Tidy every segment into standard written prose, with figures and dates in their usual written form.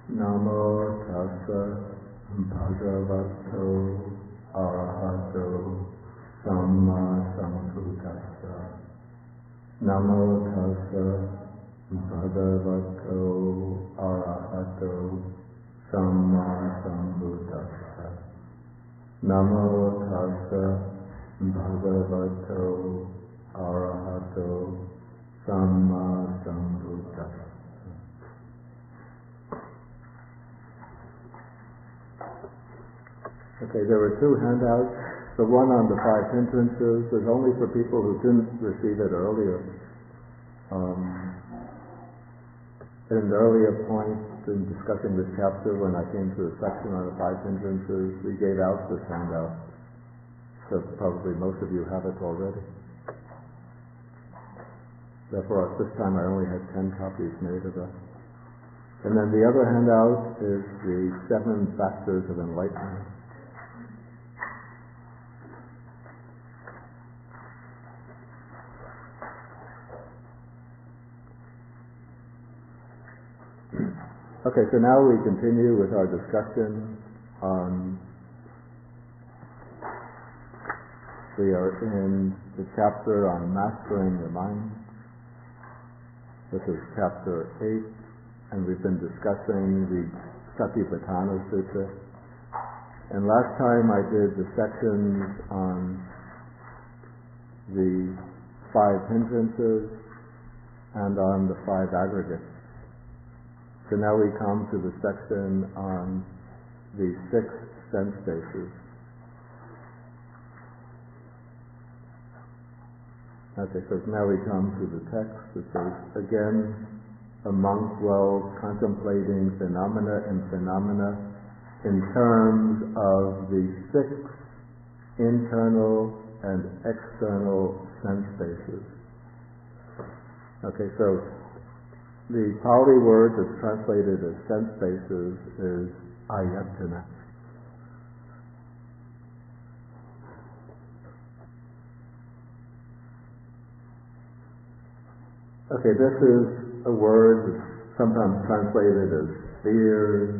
Namo tassa bhagavato arahato samma sambuddhassa. Namo tassa bhagavato arahato samma sambuddhassa. Namo tassa bhagavato arahato samma sambuddhassa. Okay, there were two handouts. The one on the five hindrances is only for people who didn't receive it earlier. In an earlier point in discussing this chapter, when I came to the section on the five hindrances, we gave out this handout. So probably most of you have it already. Therefore, at this time I only had 10 copies made of it. And then the other handout is the 7 factors of enlightenment. Okay, so now we continue with our discussion on, we are in the chapter on mastering the mind. This is chapter 8, and we've been discussing the Satipatthana Sutta. And last time I did the sections on the 5 hindrances and on the 5 aggregates. So now we come to the section on the 6 sense bases. Okay, so now we come to the text. It says, again, a monk dwells contemplating phenomena and phenomena in terms of the 6 internal and external sense bases. Okay, so the Pali word that's translated as sense bases is ayatana. Okay, this is a word that's sometimes translated as spheres,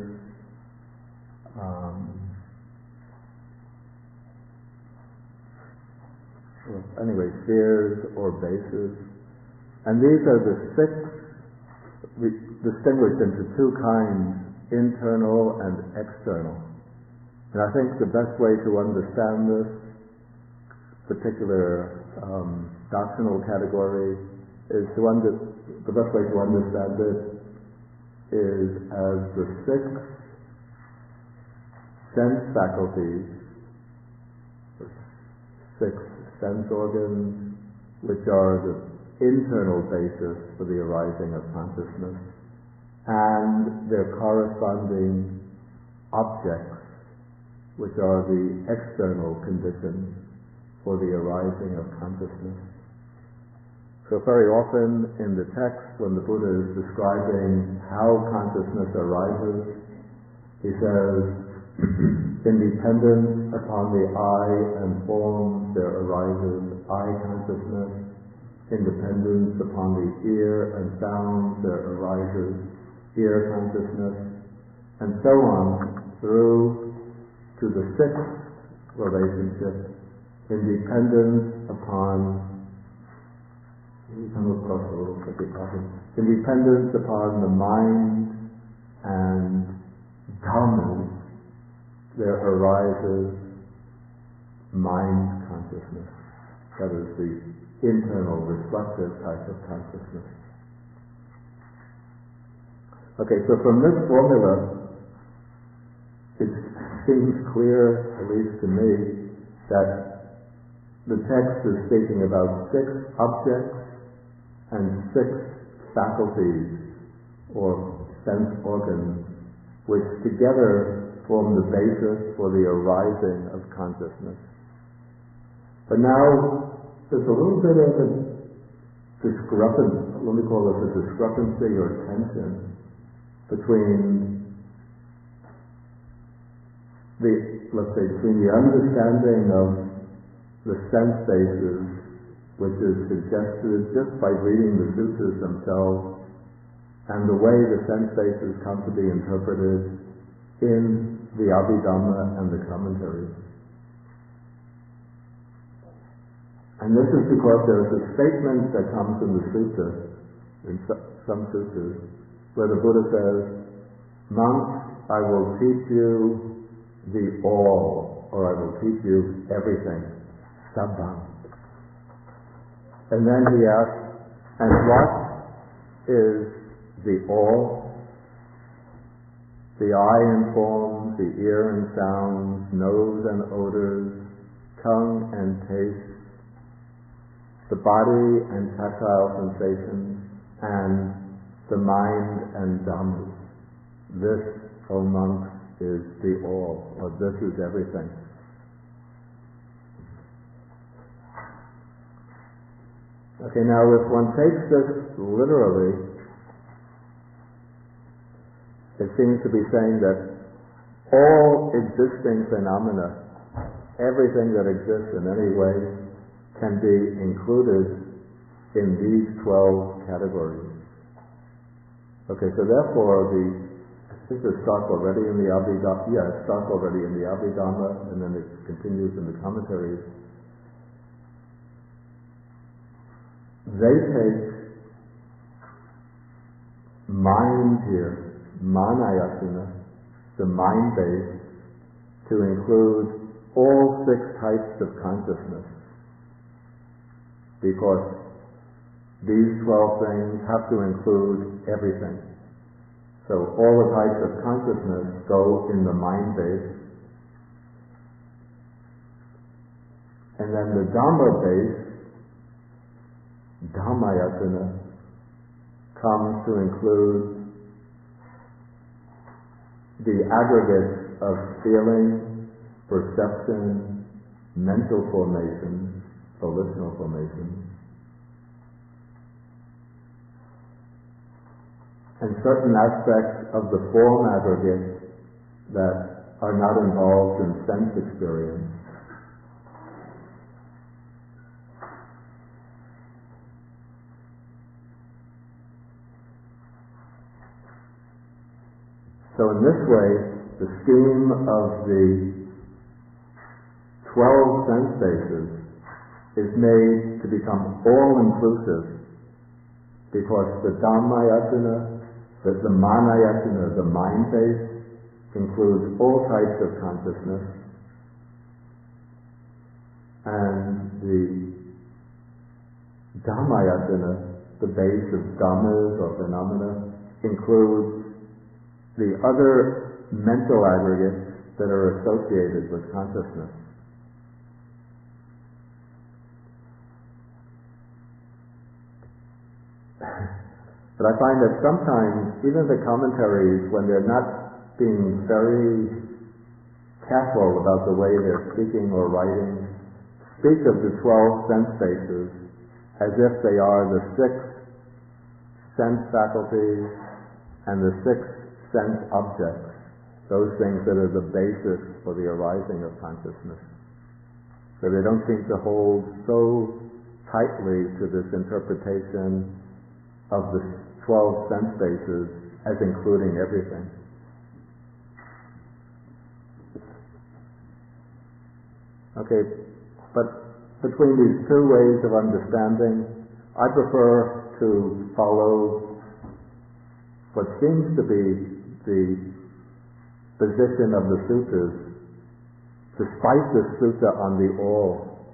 spheres or bases. And these are the 6 distinguished into 2 kinds, internal and external. And I think the best way to understand this particular doctrinal category is the best way to understand it is as the 6 sense faculties, 6 sense organs, which are the internal basis for the arising of consciousness, and their corresponding objects, which are the external conditions for the arising of consciousness. So very often in the text, when the Buddha is describing how consciousness arises, he says, independent upon the eye and forms there arises eye consciousness. Independence upon the ear and sounds, there arises ear consciousness, and so on through to the 6th relationship, independence upon the mind and dhammas, there arises mind consciousness. That is the internal reflective type of consciousness. Okay, so from this formula, it seems clear, at least to me, that the text is speaking about 6 objects and 6 faculties or sense organs, which together form the basis for the arising of consciousness. But now, there's a little bit of a discrepancy, let me call it a discrepancy or tension between between the understanding of the sense bases, which is suggested just by reading the sutras themselves, and the way the sense bases come to be interpreted in the Abhidhamma and the commentaries. And this is because there is a statement that comes in the sutta, in some suttas, where the Buddha says, "Monks, I will teach you the all, or I will teach you everything, sabbham." And then he asks, and what is the all? The eye and forms, the ear and sounds, nose and odors, tongue and taste, the body and tactile sensations, and the mind and dhammas. This, O monks, is the all, or this is everything. Okay, now if one takes this literally, it seems to be saying that all existing phenomena, everything that exists in any way, can be included in these 12 categories. Okay, so therefore I think this starts already in the Abhidhamma, it starts already in the Abhidhamma, and then it continues in the commentaries. They take mind here, manayatana, the mind base, to include all 6 types of consciousness, because these 12 things have to include everything. So all the types of consciousness go in the mind base, and then the Dhamma base, Dhammayatana, comes to include the aggregate of feeling, perception, mental formation, volitional formation, and certain aspects of the form aggregate that are not involved in sense experience. So in this way, the scheme of the 12 sense bases is made to become all-inclusive, because the Dhammayatana, the Manayatana, the mind base, includes all types of consciousness, and the Dhammayatana, the base of dhammas or phenomena, includes the other mental aggregates that are associated with consciousness. But I find that sometimes, even the commentaries, when they're not being very careful about the way they're speaking or writing, speak of the 12 sense bases as if they are the 6 sense faculties and the 6 sense objects, those things that are the basis for the arising of consciousness. So they don't seem to hold so tightly to this interpretation of the 12 sense bases as including everything. Okay, but between these 2 ways of understanding, I prefer to follow what seems to be the position of the suttas, despite the sutta on the all,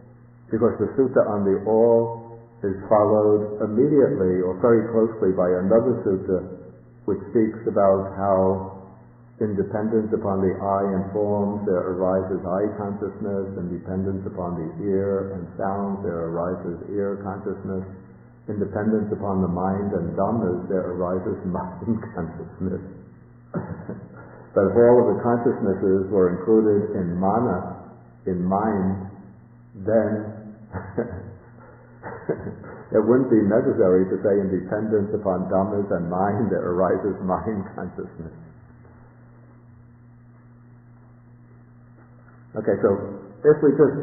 because the sutta on the all is followed immediately or very closely by another sutta which speaks about how independent upon the eye and forms there arises eye consciousness, and dependent upon the ear and sounds there arises ear consciousness, independent upon the mind and dhammas there arises mind consciousness. But if all of the consciousnesses were included in mana, in mind, then it wouldn't be necessary to say independent upon dhammas and mind there arises mind consciousness. Okay, so if we just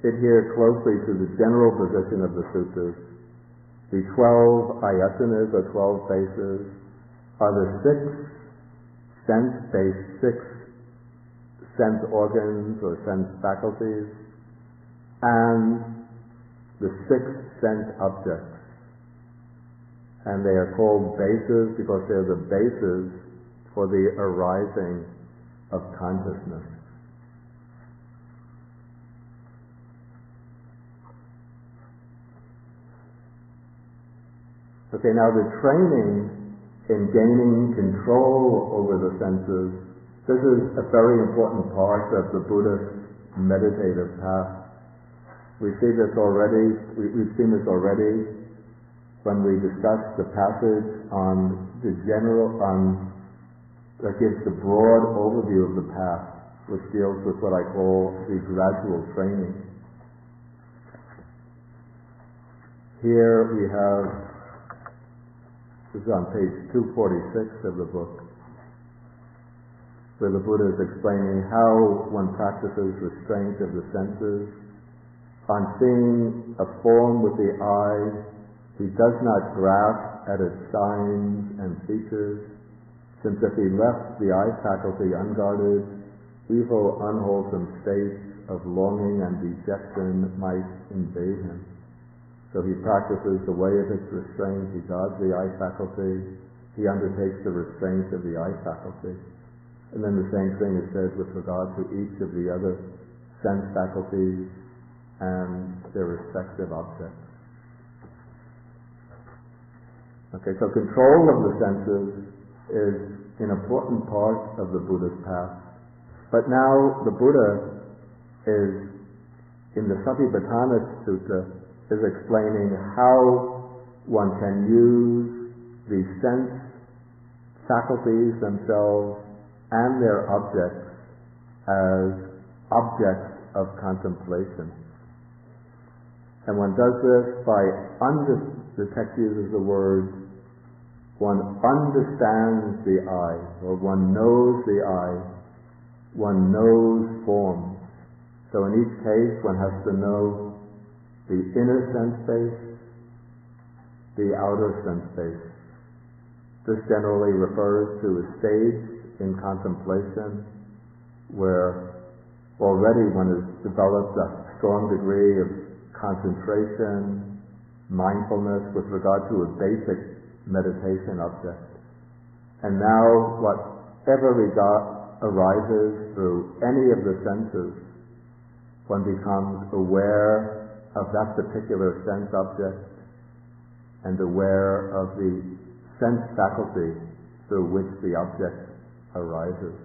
adhere closely to the general position of the suttas, The 12 ayasanas, or 12 bases, are the six sense organs or sense faculties, and the 6 sense objects. And they are called bases because they're the bases for the arising of consciousness. Okay, now the training in gaining control over the senses, this is a very important part of the Buddhist meditative path. We see this already, we've seen this already when we discussed the passage on the that gives the broad overview of the path, which deals with what I call the gradual training. Here we have, this is on page 246 of the book, where the Buddha is explaining how one practices restraint of the senses. On seeing a form with the eye, he does not grasp at its signs and features, since if he left the eye faculty unguarded, evil, unwholesome states of longing and dejection might invade him. So he practices the way of its restraint. He guards the eye faculty. He undertakes the restraint of the eye faculty. And then the same thing is said with regard to each of the other sense faculties and their respective objects. Okay, so control of the senses is an important part of the Buddha's path. But now the Buddha is, in the Satipatthana Sutta, is explaining how one can use the sense faculties themselves and their objects as objects of contemplation. And one does this by, the text uses the word, one understands the eye, or one knows the eye, one knows forms. So in each case one has to know the inner sense space, the outer sense space. This generally refers to a stage in contemplation where already one has developed a strong degree of concentration, mindfulness with regard to a basic meditation object. And now whatever arises through any of the senses, one becomes aware of that particular sense object and aware of the sense faculty through which the object arises.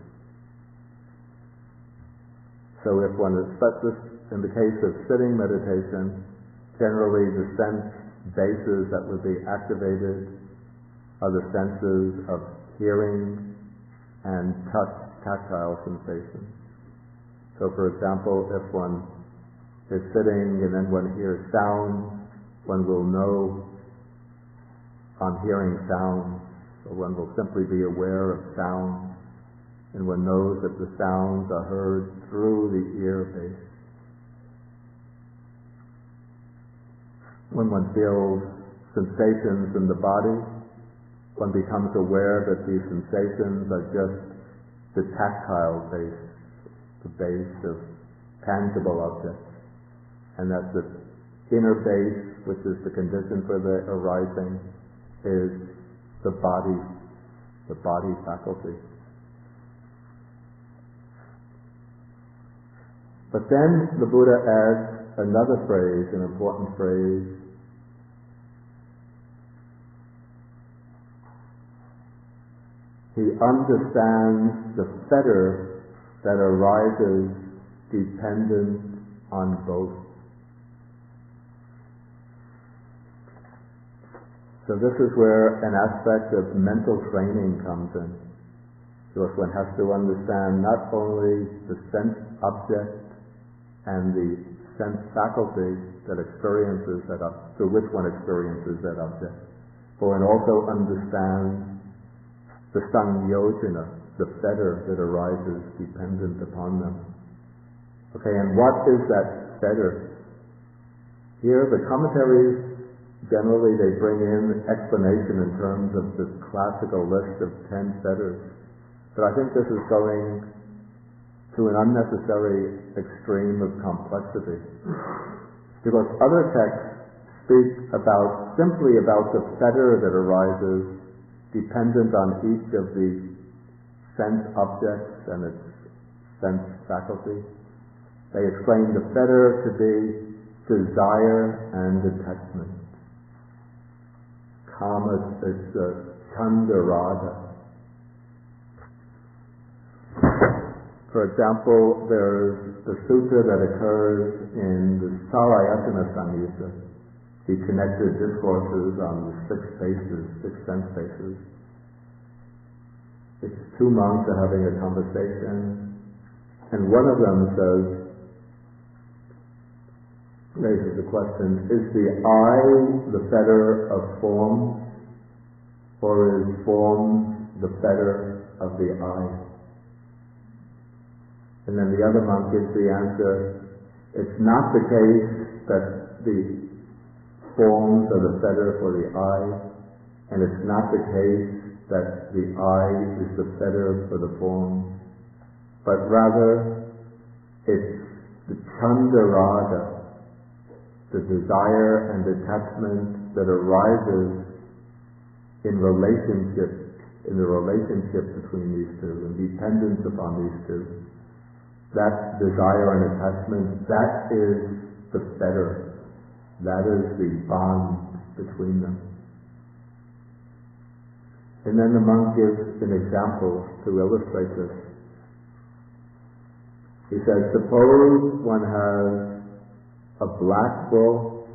So if one is, but this, in the case of sitting meditation, generally the sense bases that would be activated are the senses of hearing and touch, tactile sensations. So for example, if one is sitting and then one hears sound, one will know on hearing sound, or one will simply be aware of sound, and one knows that the sounds are heard through the ear base. When one feels sensations in the body, one becomes aware that these sensations are just the tactile base, the base of tangible objects, and that the inner base, which is the condition for the arising, is the body faculty. But then the Buddha adds another phrase, an important phrase. He understands the fetter that arises dependent on both. So this is where an aspect of mental training comes in. So one has to understand not only the sense object and the sense faculty that experiences that through which one experiences that object, but one also understands the sangyojana, the fetter that arises dependent upon them. Okay, and what is that fetter? Here the commentaries generally they bring in explanation in terms of this classical list of 10 fetters. But I think this is going to an unnecessary extreme of complexity. Because other texts speak simply about the fetter that arises dependent on each of the sense objects and its sense faculty. They explain the fetter to be desire and attachment. Kama, it's chanda raga. For example, there's the sutra that occurs in the Sarayatana Samyutta, the connected discourses on the six sense faces. It's two monks are having a conversation, and one of them raises the question, is the I the fetter of form, or is form the fetter of the I? And then the other monk gives the answer, it's not the case that the forms are the fetter for the I, and it's not the case that the I is the fetter for the form, but rather it's the chanda raga, the desire and attachment that arises in the relationship between these two, and dependence upon these two. That desire and attachment, that is the fetter. That is the bond between them. And then the monk gives an example to illustrate this. He says, suppose one has a black bull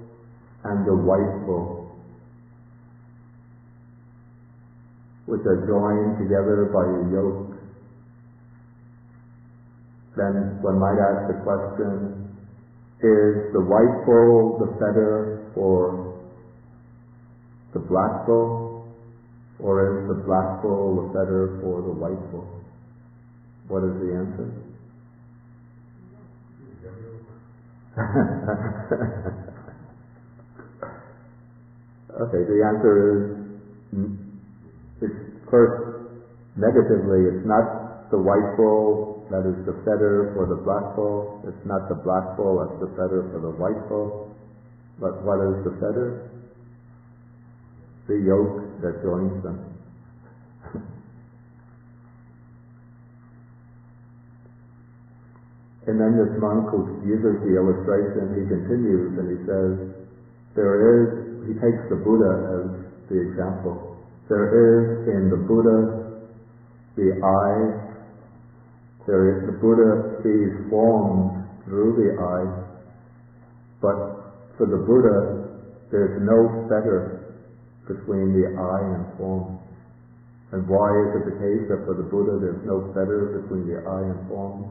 and a white bull, which are joined together by a yoke. Then one might ask the question, is the white bull the fetter for the black bull, or is the black bull the fetter for the white bull? What is the answer? Okay, the answer is first, negatively, it's not the white bull that is the fetter for the black bull. It's not the black bull that's the fetter for the white bull. But what is the fetter? The yoke that joins them. And then this monk who uses the illustration, he continues and he says, he takes the Buddha as the example. There is in the Buddha the I. The Buddha sees forms through the eye, but for the Buddha, there's no fetter between the eye and form. And why is it the case that for the Buddha there's no fetter between the eye and form?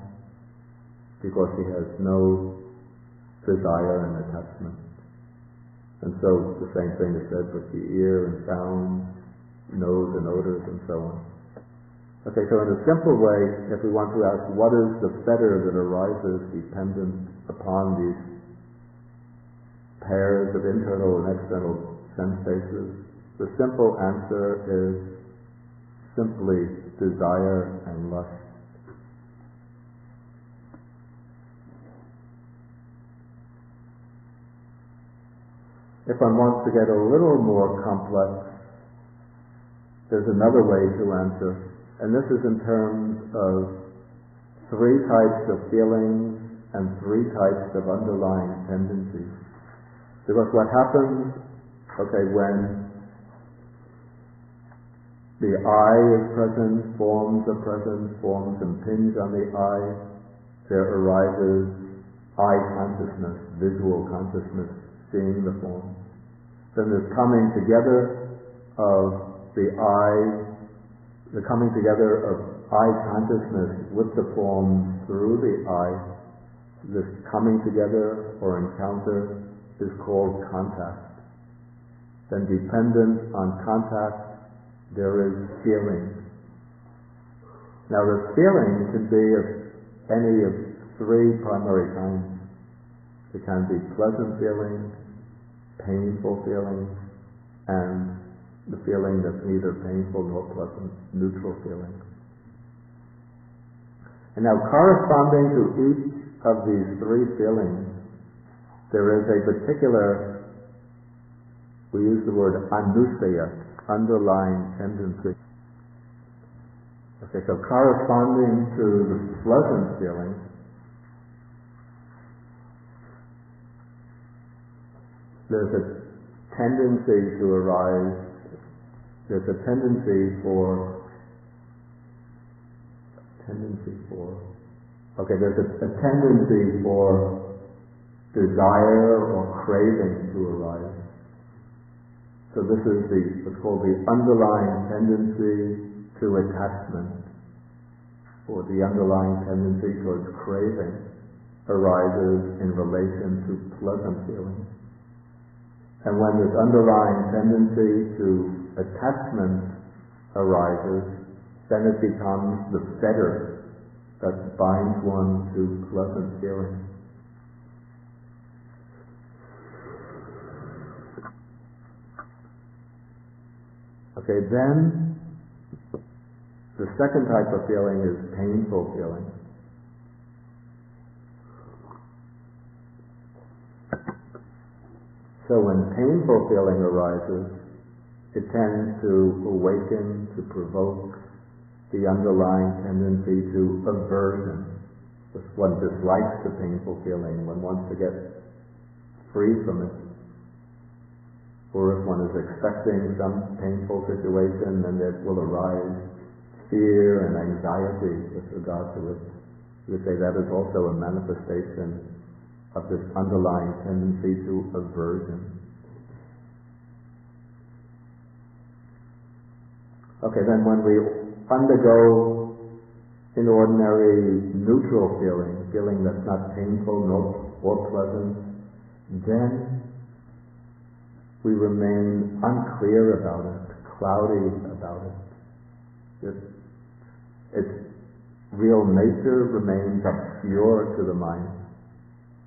Because he has no desire and attachment. And so the same thing is said with the ear and sound, nose and odors and so on. Okay, so in a simple way, if we want to ask what is the fetter that arises dependent upon these pairs of internal and external sense bases, the simple answer is simply desire and lust. If one wants to get a little more complex, there's another way to answer. And this is in terms of three types of feelings and three types of underlying tendencies. Because what happens, when the eye is present, forms are present, forms impinge on the eye, there arises eye consciousness, visual consciousness, seeing the form. Then there's coming together of the eye, the coming together of eye consciousness with the form through the eye. This coming together or encounter is called contact. Then dependent on contact, there is feeling. Now the feeling can be of any of three primary kinds. It can be pleasant feeling, painful feeling, and the feeling that's neither painful nor pleasant, neutral feeling. And now, corresponding to each of these three feelings, there is a particular, we use the word anusaya, underlying tendency. Okay, so corresponding to the pleasant feeling, there's a tendency to arise, there's a tendency for, there's a tendency for desire or craving to arise. So this is what's called the underlying tendency to attachment, or the underlying tendency towards craving arises in relation to pleasant feelings. And when this underlying tendency to attachment arises, then it becomes the fetter that binds one to pleasant feelings. Okay, then the second type of feeling is painful feeling. So when painful feeling arises, it tends to awaken, to provoke the underlying tendency to aversion. If one dislikes the painful feeling, one wants to get free from it. Or if one is expecting some painful situation, then there will arise fear and anxiety with regard to it. You would say that is also a manifestation of this underlying tendency to aversion. Okay, then when we undergo an ordinary neutral feeling that's not painful or pleasant, then we remain unclear about it, cloudy about it. Its real nature remains obscure to the mind,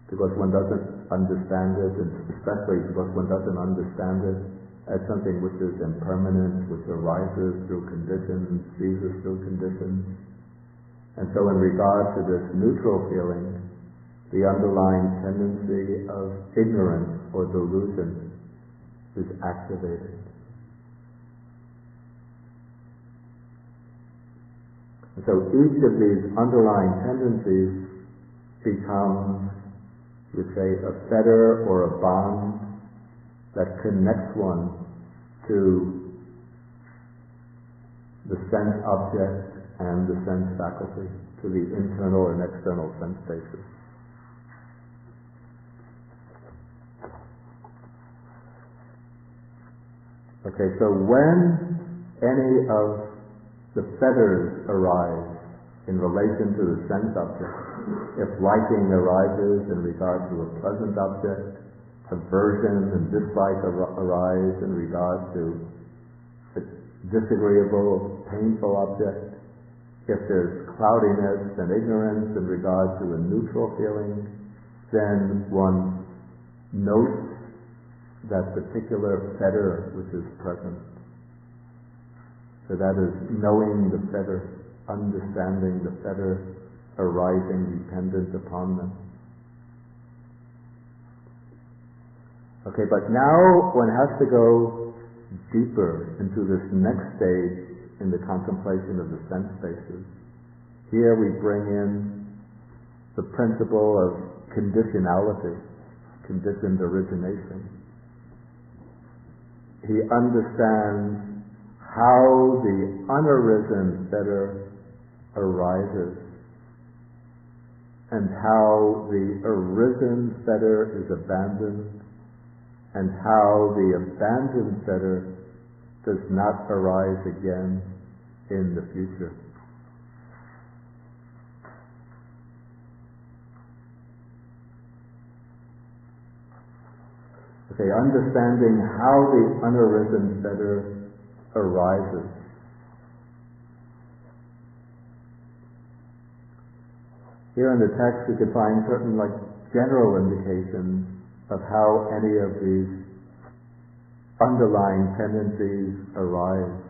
because one doesn't understand it, and especially because one doesn't understand it as something which is impermanent, which arises through conditions, ceases through conditions. And so in regard to this neutral feeling, the underlying tendency of ignorance or delusion is activated. And so each of these underlying tendencies becomes, you would say, a fetter or a bond that connects one to the sense object and the sense faculty, to the internal and external sense basis. Okay, so when any of the fetters arise in relation to the sense object, if liking arises in regard to a pleasant object, aversion and dislike arise in regard to a disagreeable, painful object, if there's cloudiness and ignorance in regard to a neutral feeling, then one notes that particular fetter which is present. So that is knowing the fetter, understanding the fetter arising dependent upon them. Okay, but now one has to go deeper into this next stage in the contemplation of the sense bases. Here we bring in the principle of conditionality, conditioned origination. He understands how the unarisen fetter arises and how the arisen fetter is abandoned and how the abandoned fetter does not arise again in the future. Okay, understanding how the unarisen fetter arises. Here in the text you can find certain general indications of how any of these underlying tendencies arise.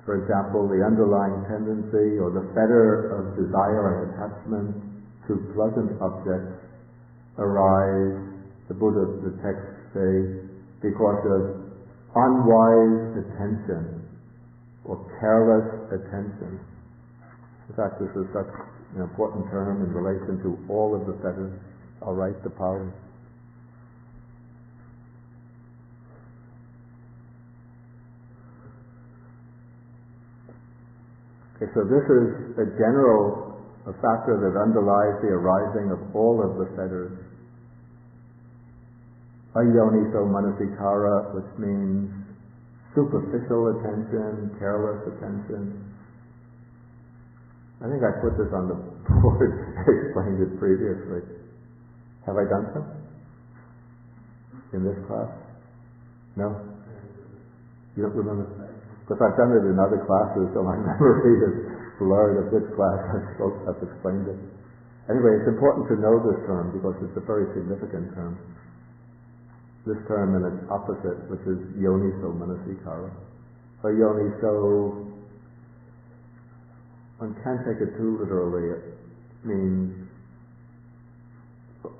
For example, the underlying tendency or the fetter of desire and attachment to pleasant objects arise, the Buddha, the text say, because of unwise attention or careless attention. In fact, this is such an important term in relation to all of the fetters. I'll write the Pali. Okay, so this is a factor that underlies the arising of all of the fetters. Ayoniso manasikara, which means superficial attention, careless attention. I think I put this on the board, explained it previously. Have I done so? In this class? No? You don't remember? Because I've done it in other classes, so my memory is blurred of which class I've explained it. Anyway, it's important to know this term because it's a very significant term. This term and its opposite, which is yoniso manasikara. So yoniso, one can't take it too literally. It means,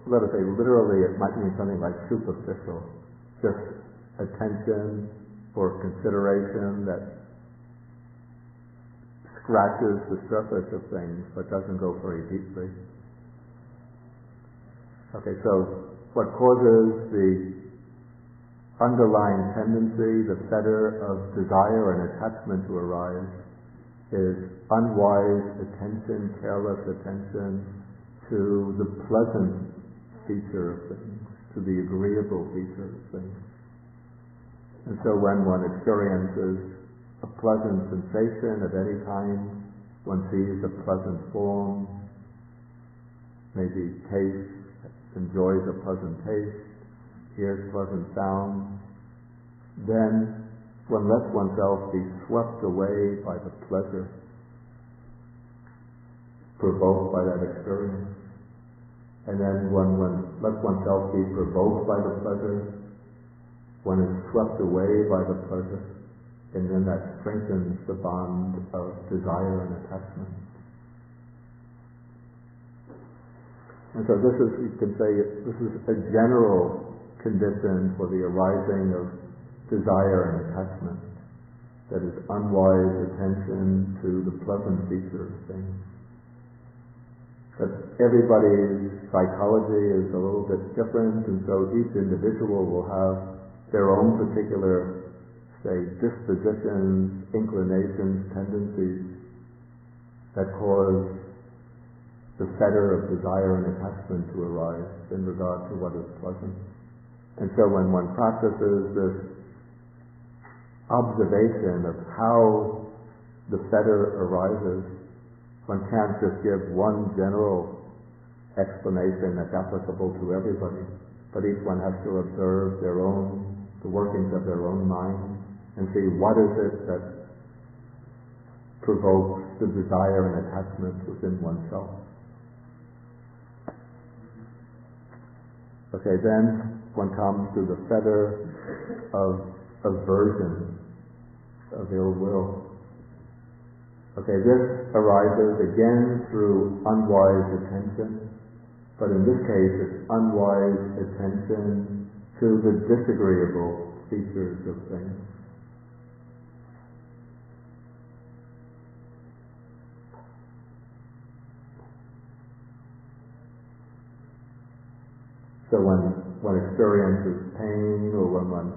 let us say literally, it might mean something like superficial, just attention or consideration that scratches the surface of things but doesn't go very deeply. Okay, so what causes the underlying tendency, the fetter of desire and attachment to arise, is unwise attention, careless attention to the pleasant feature of things, to the agreeable feature of things. And so when one experiences a pleasant sensation at any time, one sees a pleasant form, maybe taste, enjoys a pleasant taste, hears pleasant sounds, then one lets oneself be swept away by the pleasure provoked by that experience. And then when one lets oneself be provoked by the pleasure, one is swept away by the pleasure, and then that strengthens the bond of desire and attachment. And so this is, you can say, this is a general condition for the arising of desire and attachment, that is unwise attention to the pleasant feature of things. But everybody's psychology is a little bit different, and so each individual will have their own particular, say, dispositions, inclinations, tendencies that cause the fetter of desire and attachment to arise in regard to what is pleasant. And so when one practices this observation of how the fetter arises, one can't just give one general explanation that's applicable to everybody, but each one has to observe the workings of their own mind and see what is it that provokes the desire and attachment within oneself. Okay, then one comes to the fetter of aversion, of ill will. Okay, this arises again through unwise attention, but in this case it's unwise attention to the disagreeable features of things. So when one experiences pain or when one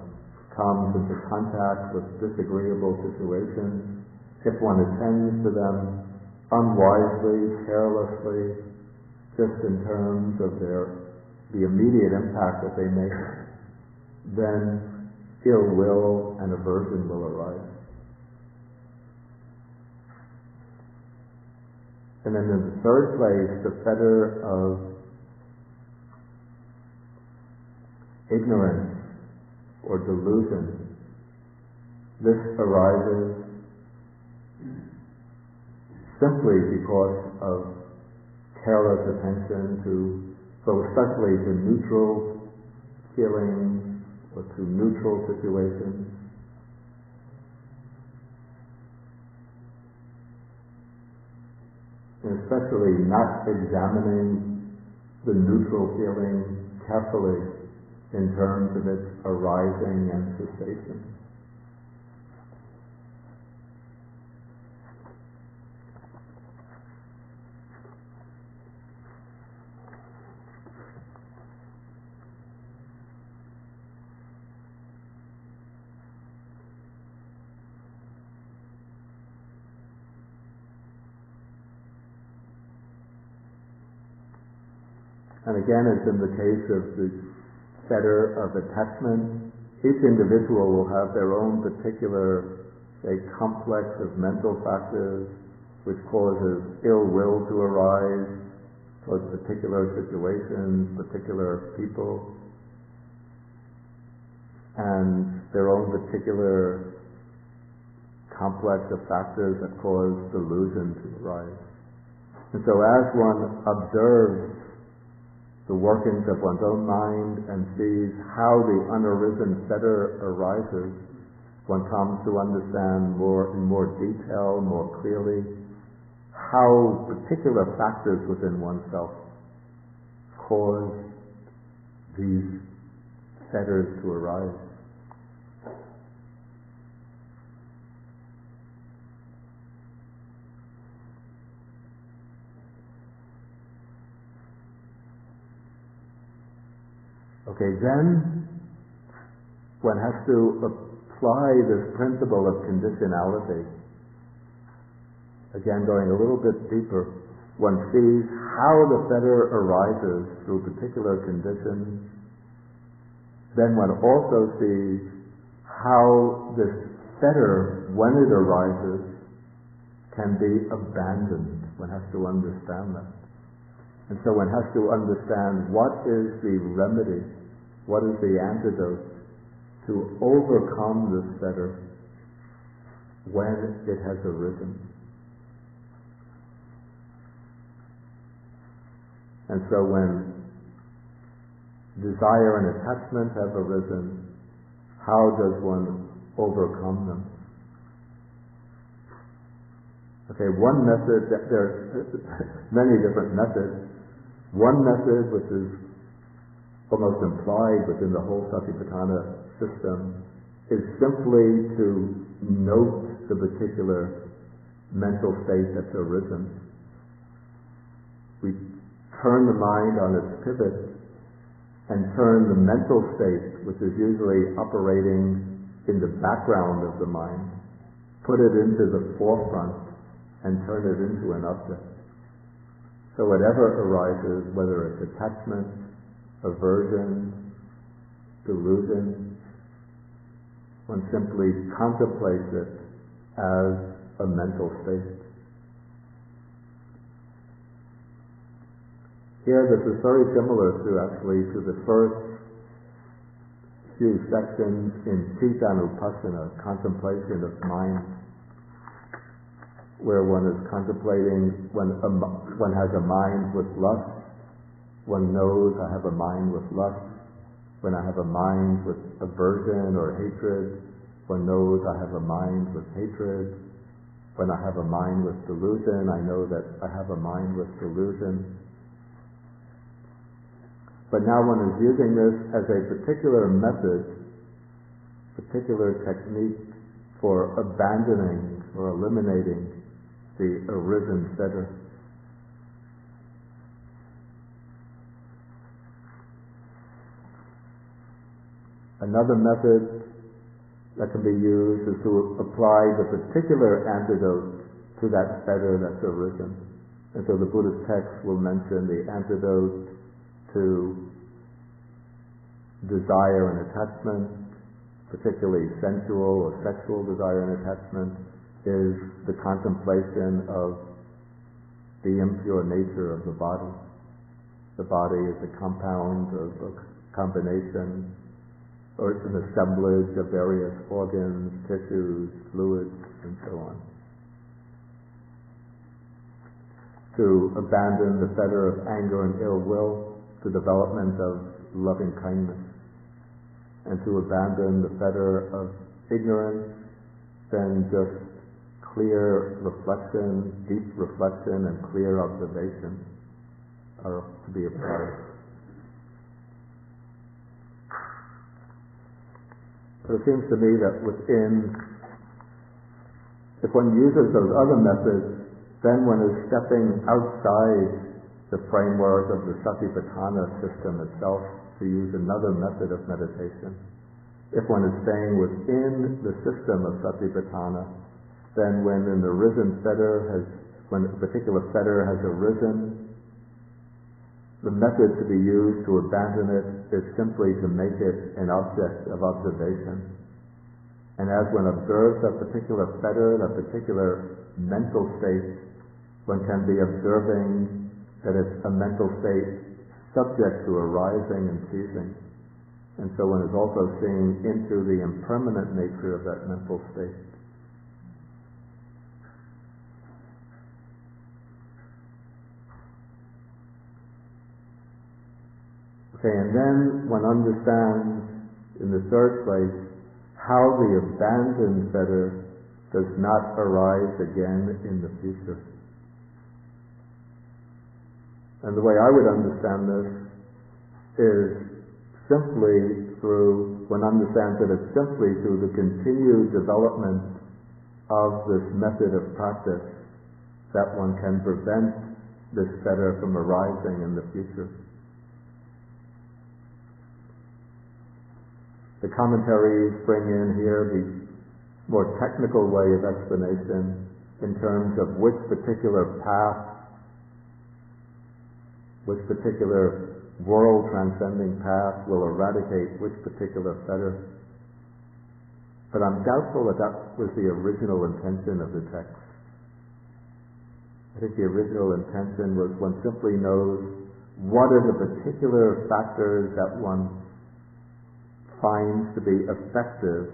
comes into contact with disagreeable situations, if one attends to them unwisely, carelessly, just in terms of the immediate impact that they make, then ill will and aversion will arise. And then in the third place, the fetter of ignorance or delusion. This arises simply because of careless attention to, so especially to neutral feelings or to neutral situations. And especially not examining the neutral feeling carefully in terms of its arising and cessation. And again, as in the case of the fetter of attachment, each individual will have their own particular, say, complex of mental factors which causes ill will to arise towards particular situations, particular people, and their own particular complex of factors that cause delusion to arise. And so as one observes the workings of one's own mind and sees how the unarisen fetter arises, one comes to understand in more detail, more clearly, how particular factors within oneself cause these fetters to arise. Okay, then one has to apply this principle of conditionality. Again, going a little bit deeper, one sees how the fetter arises through particular conditions. Then one also sees how this fetter, when it arises, can be abandoned. One has to understand that. And so one has to understand what is the remedy, what is the antidote to overcome this fetter when it has arisen. And so when desire and attachment have arisen, how does one overcome them? Okay, one method, there's many different methods. One method, which is almost implied within the whole Satipatthana system, is simply to note the particular mental state that's arisen. We turn the mind on its pivot and turn the mental state, which is usually operating in the background of the mind, put it into the forefront and turn it into an object. So whatever arises, whether it's attachment, aversion, delusion, one simply contemplates it as a mental state. Here, this is very similar to the first few sections in Cittanupassana, contemplation of mind, where one is contemplating when one has a mind with lust, one knows I have a mind with lust. When I have a mind with aversion or hatred, one knows I have a mind with hatred. When I have a mind with delusion, I know that I have a mind with delusion. But now one is using this as a particular method, particular technique for abandoning or eliminating the arisen fetter. Another method that can be used is to apply the particular antidote to that fetter that's arisen. And so the Buddhist text will mention the antidote to desire and attachment, particularly sensual or sexual desire and attachment, is the contemplation of the impure nature of the body. The body is a compound of a combination or it's an assemblage of various organs, tissues, fluids, and so on. To abandon the fetter of anger and ill will, the development of loving kindness. and to abandon the fetter of ignorance, then just clear reflection, deep reflection, and clear observation are to be applied. So it seems to me that if one uses those other methods, then one is stepping outside the framework of the Satipatthana system itself to use another method of meditation. If one is staying within the system of Satipatthana, then when a particular fetter has arisen, the method to be used to abandon it is simply to make it an object of observation. And as one observes that particular fetter, that particular mental state, one can be observing that it's a mental state subject to arising and ceasing. And so one is also seeing into the impermanent nature of that mental state. Okay, and then one understands in the third place how the abandoned fetter does not arise again in the future. And the way I would understand this is one understands that it's simply through the continued development of this method of practice that one can prevent this fetter from arising in the future. The commentaries bring in here the more technical way of explanation in terms of which particular path, which particular world-transcending path will eradicate which particular fetter. But I'm doubtful that was the original intention of the text. I think the original intention was one simply knows what are the particular factors that one finds to be effective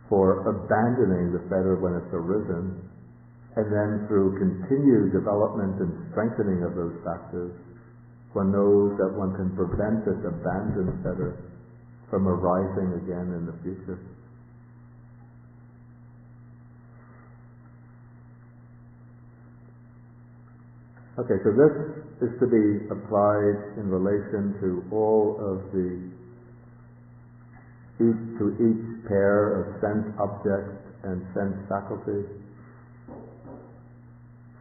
for abandoning the fetter when it's arisen, and then through continued development and strengthening of those factors, one knows that one can prevent this abandoned fetter from arising again in the future. Okay, so this is to be applied in relation to all of each pair of sense object and sense faculty.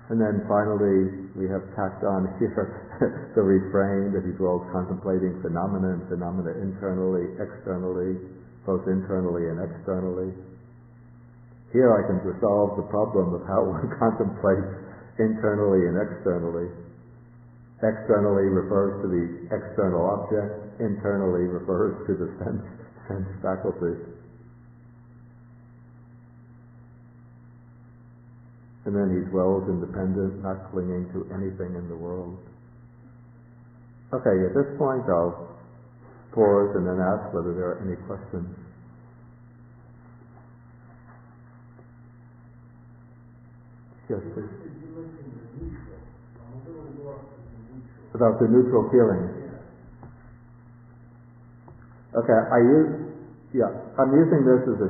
And then finally, we have tacked on here the refrain that he dwells contemplating phenomena and phenomena internally, externally, both internally and externally. Here I can resolve the problem of how one contemplates internally and externally. Externally refers to the external object, internally refers to the sense faculty. And then he dwells independent, not clinging to anything in the world. Okay, at this point I'll pause and then ask whether there are any questions. Yes, please. About the neutral feeling. Okay, I'm using this as a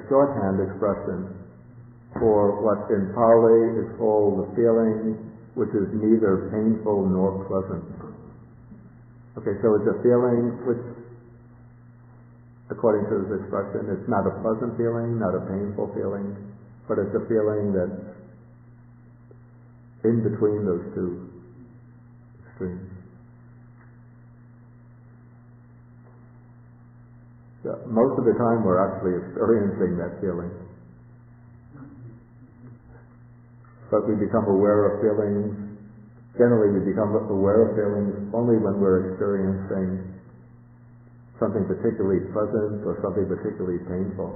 shorthand expression for what in Pali is called the feeling which is neither painful nor pleasant. Okay, so it's a feeling which, according to this expression, it's not a pleasant feeling, not a painful feeling, but it's a feeling that's in between those two extremes. So most of the time we're actually experiencing that feeling. But we become aware of feelings, generally we become aware of feelings only when we're experiencing something particularly pleasant or something particularly painful.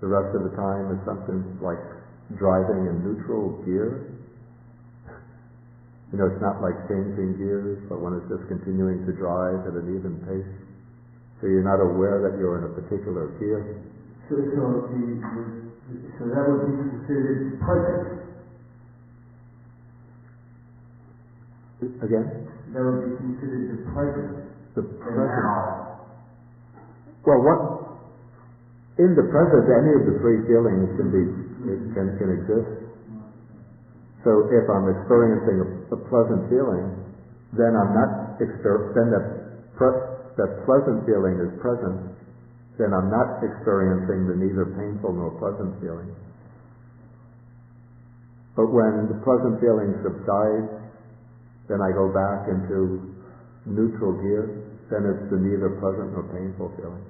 The rest of the time is something like driving in neutral gear. You know, it's not like changing gears, but one is just continuing to drive at an even pace. So you're not aware that you're in a particular gear. So that would be considered present. Again? That would be considered the present. The present. Well, in the present, any of the three feelings can exist. So if I'm experiencing a pleasant feeling, then I'm not then that pleasant feeling is present. Then I'm not experiencing the neither painful nor pleasant feeling. But when the pleasant feeling subsides, then I go back into neutral gear. Then it's the neither pleasant nor painful feeling.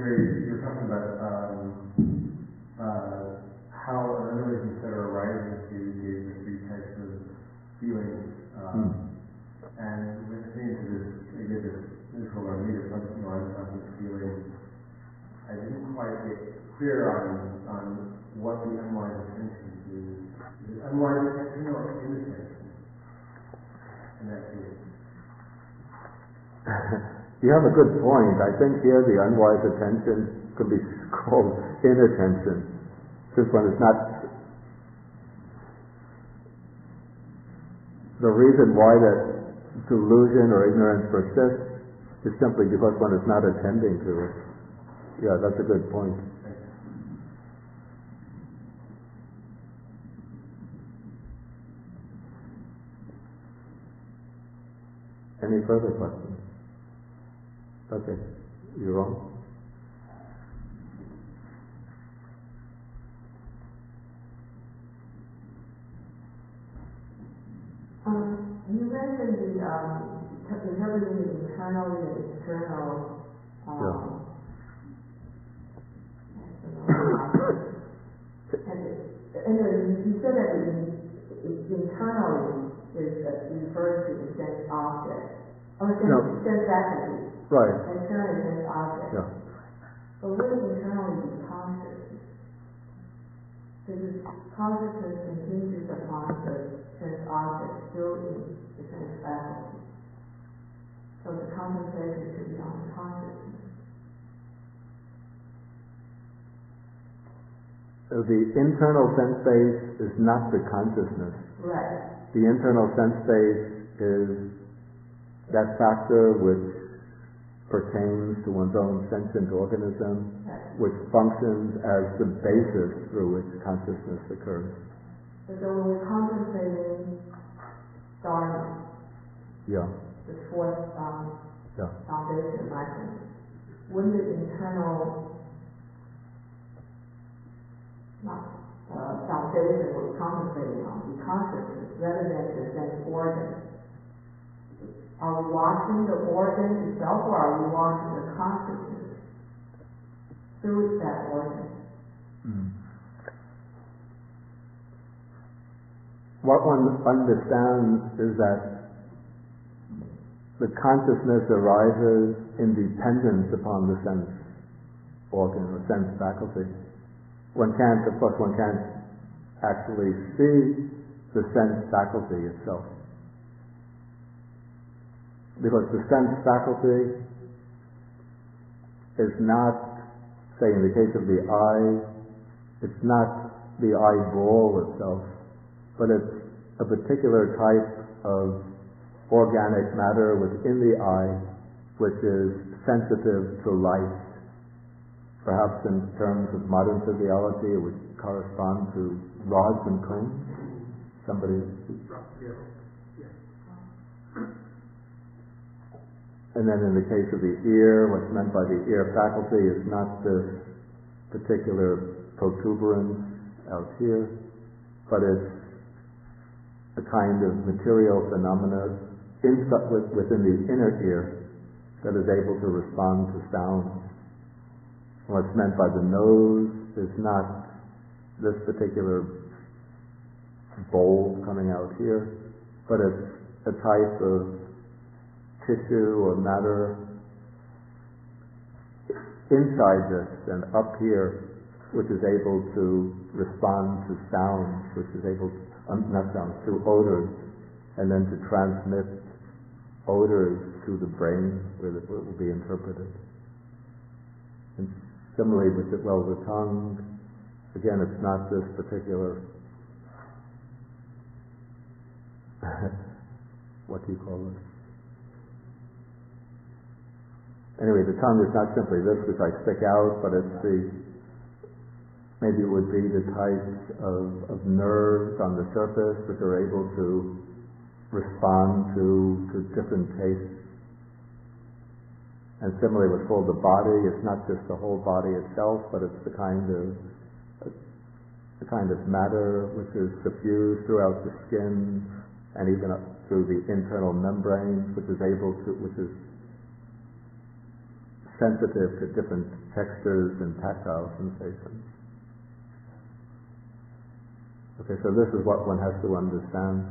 You're talking about how another way Fetter arises, you gave the three types of feelings, and when it came to this, I gave this neutral or neither pleasant nor unpleasant feeling, I didn't quite get clear on what the unwise attention is. Is it unwise attention or inattention in that case? You have a good point. I think here the unwise attention could be called inattention. Just when it's not. The reason why that delusion or ignorance persists is simply because one is not attending to it. Yeah, that's a good point. Any further questions? Okay, you're wrong. You mentioned interpreting the internal and external. And you said that internally is referred to the sense object. Sense faculty. Right. Externally sense object. Yeah. But what is internally the consciousness? Because consciousness hinges upon the sense object still in the sense faculty. So the concentration should be on the consciousness. So the internal sense base is not the consciousness. Right. The internal sense base is that factor which pertains to one's own sentient organism, right, which functions as the basis through which consciousness occurs. So when we're contemplating Dharma, the fourth foundation of mindfulness, wouldn't the internal foundation we're contemplating on be consciousness rather than the sense organ? Are we watching the organ itself, or are we watching the consciousness through that organ? What one understands is that the consciousness arises in dependence upon the sense organ or sense faculty. One can't actually see the sense faculty itself. Because the sense faculty is not, say in the case of the eye, it's not the eyeball itself, but it's a particular type of organic matter within the eye which is sensitive to light. Perhaps in terms of modern physiology it would correspond to rods and cones. Somebody? And then in the case of the ear, what's meant by the ear faculty is not this particular protuberance out here, but it's a kind of material phenomena within the inner ear that is able to respond to sound. What's meant by the nose is not this particular bowl coming out here, but it's a type of tissue or matter inside this and up here which is able to respond to sounds, which is able to odors, and then to transmit odors to the brain where it will be interpreted. And similarly with the tongue, again, it's not this particular what do you call this? Anyway, the tongue is not simply this which I stick out, but it's maybe it would be the types of nerves on the surface which are able to respond to different tastes. And similarly with the body, it's not just the whole body itself, but it's the kind of matter which is suffused throughout the skin and even up through the internal membranes, which is sensitive to different textures and tactile sensations. Okay, so this is what one has to understand.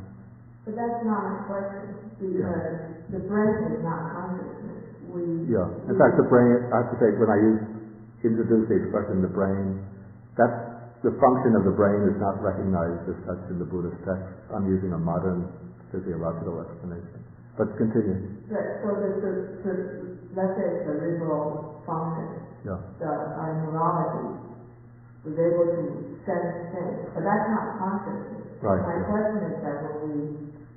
But that's not a question, because the brain is not consciousness. In fact, the brain, I have to say, when I introduce the expression the brain, that's the function of the brain is not recognized as such in the Buddhist text. I'm using a modern physiological explanation. But continue. So let's say cerebral function, the neurology was able to sense things, but that's not consciousness. Right. My question is that when we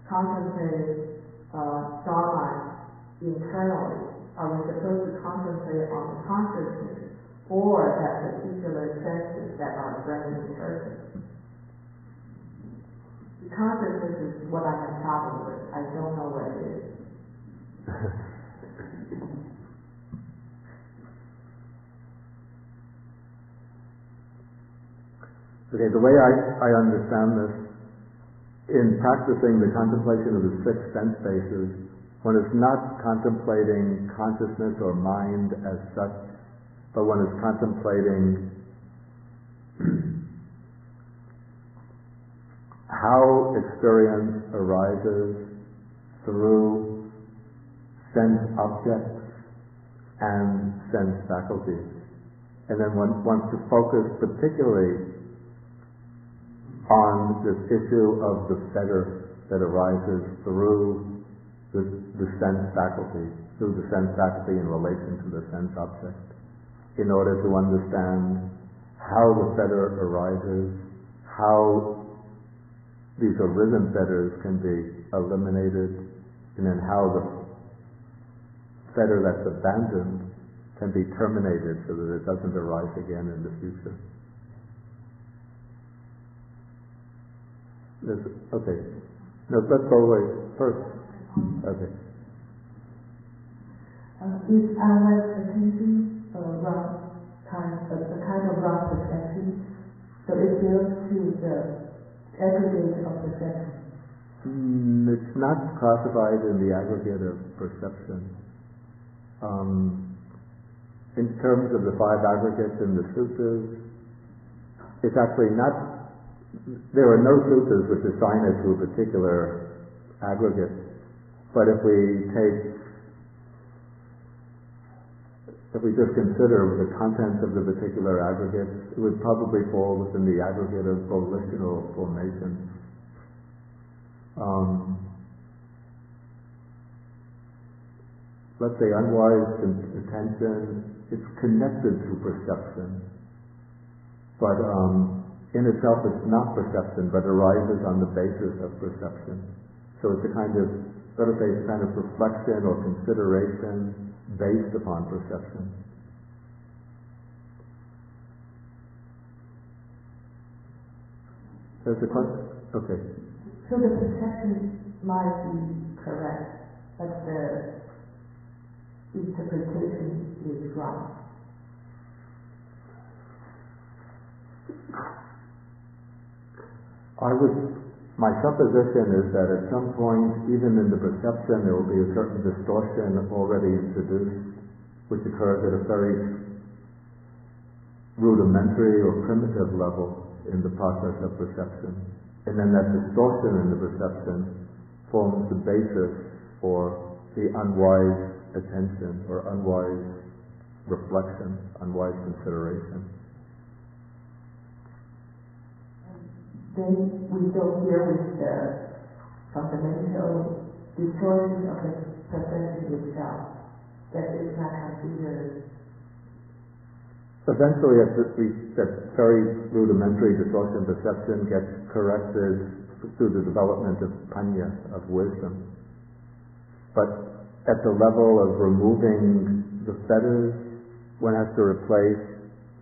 contemplate Dharma internally, are we supposed to concentrate on the consciousness or that particular senses that our brain interprets? The consciousness is what I have problem with. I don't know what it is. Okay, the way I understand this, in practicing the contemplation of the six sense bases, one is not contemplating consciousness or mind as such, but one is contemplating how experience arises through sense objects and sense faculties. And then one wants to focus particularly on this issue of the fetter that arises through the sense faculty in relation to the sense object, in order to understand how the fetter arises, how these arisen fetters can be eliminated, and then how the fetter that's abandoned can be terminated so that it doesn't arise again in the future. Okay. No, let's go away first. Okay. Is unwise attention a kind of wrong perception? So it builds to the aggregate of perception. It's not classified in the aggregate of perception. In terms of the five aggregates in the sutras, it's actually not. There are no sutras which assign it to a particular aggregate, but if we just consider the contents of the particular aggregates, it would probably fall within the aggregate of volitional formations. Let's say unwise attention, it's connected to perception, but in itself it's not perception, but arises on the basis of perception. So it's a kind of, let us say, it's a kind of reflection or consideration based upon perception. There's a question? Okay. So the perception might be correct, but the interpretation is wrong. My supposition is that at some point, even in the perception, there will be a certain distortion already introduced, which occurs at a very rudimentary or primitive level in the process of perception. And then that distortion in the perception forms the basis for the unwise attention or unwise reflection, unwise consideration. Then we go here with the fundamental distortion of the perception itself, that is not considered eventually that very rudimentary distortion perception gets corrected through the development of panya, of wisdom. But at the level of removing the fetters, one has to replace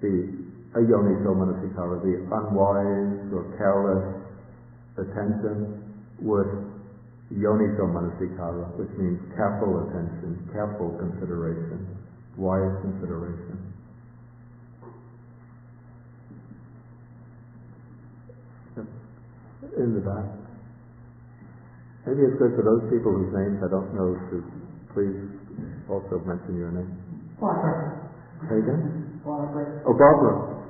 the ayoniso manasikara, the unwise or careless attention, with yoniso manasikara, which means careful attention, careful consideration, wise consideration. In the back. Maybe it's good for those people whose names I don't know to please also mention your name. Barbara. Say again? Barbara. Oh, Barbara.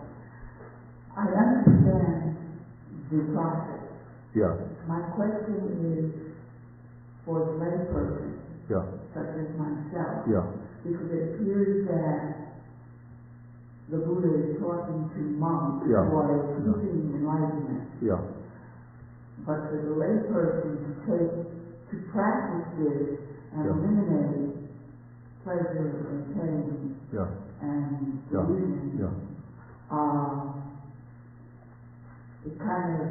I understand the process. Yeah. My question is for the layperson, Yeah. such as myself, Yeah. because it appears that the Buddha is talking to monks Yeah. who are achieving enlightenment. Yeah. But for the layperson to practice this and Yeah. eliminate pleasure and pain Yeah. and Yeah. delusion, Yeah. it kind of,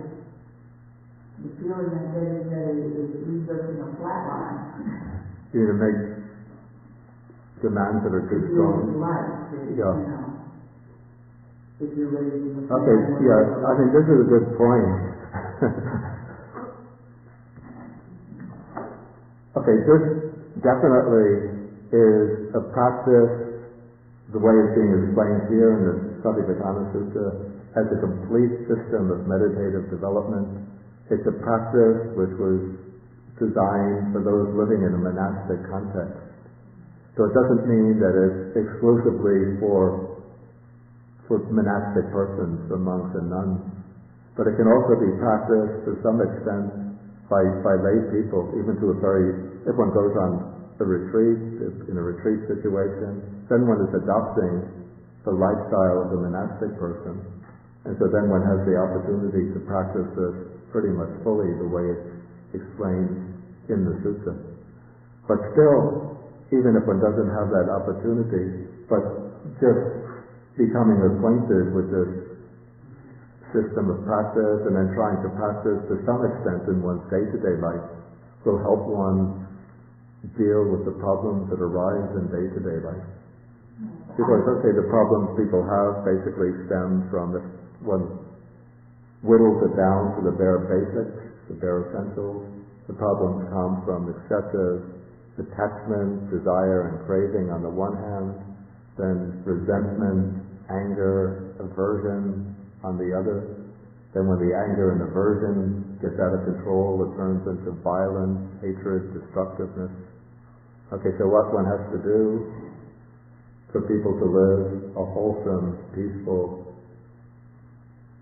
the feeling I'm getting that it leaves us in a flat line. You need to make demands that are too If strong. you're right, Yeah. you know, if you're raising the Okay, yeah, I think this is a good point. Okay, this definitely is a practice, the way it's being explained here in the Satipatthana Sutta, as a complete system of meditative development. It's a practice which was designed for those living in a monastic context. So it doesn't mean that it's exclusively for monastic persons, for monks and nuns. But it can also be practiced to some extent by lay people, even to if one goes on a retreat, in a retreat situation, then one is adopting the lifestyle of a monastic person. And so then one has the opportunity to practice this pretty much fully the way it's explained in the sutta. But still, even if one doesn't have that opportunity, but just becoming acquainted with this system of practice and then trying to practice to some extent in one's day-to-day life will help one deal with the problems that arise in day-to-day life. Because, okay, the problems people have basically stem from if one whittles it down to the bare basics, the bare essentials. The problems come from excessive attachment, desire, and craving on the one hand, then resentment, anger, aversion on the other. Then when the anger and aversion gets out of control, it turns into violence, hatred, destructiveness. Okay, so what one has to do for people to live a wholesome, peaceful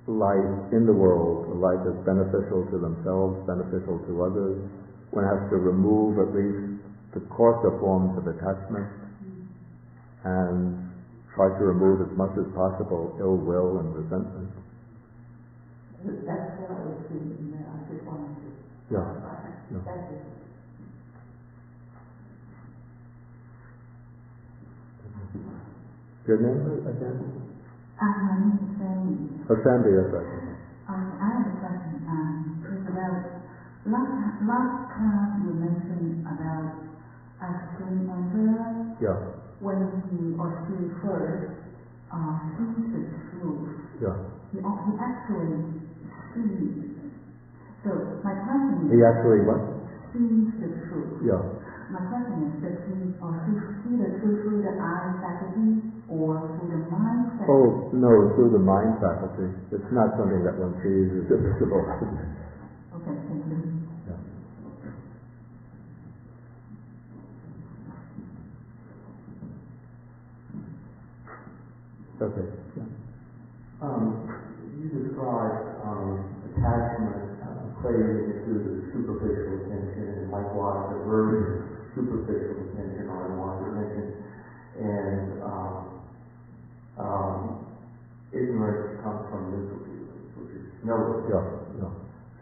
life in the world, a life that's beneficial to themselves, beneficial to others, one has to remove at least the coarser forms of attachment and try to remove as much as possible ill will and resentment. That's what I was thinking there. I just wanted to clarify that. Yeah. Thank you. Your name again? My name is Sandy. Oh, Sandy, yes, right. I have a question. It's about last class you mentioned about asking Emperor Yeah, when he or she first sees the truth. yeah. He actually sees. So my question is, He actually what? sees the truth. Yeah. My question is, does he or she see the truth through the eye faculty or through the mind faculty? Oh, no, through the mind faculty. It's not something that one sees as visible. Okay, thank you. Yeah. Okay. Yeah. You described attachment, craving to the superficial attention, and likewise aversion, superficial attention or unwanted attention, and ignorance comes from mental feelings, which is no. Yeah. Yeah.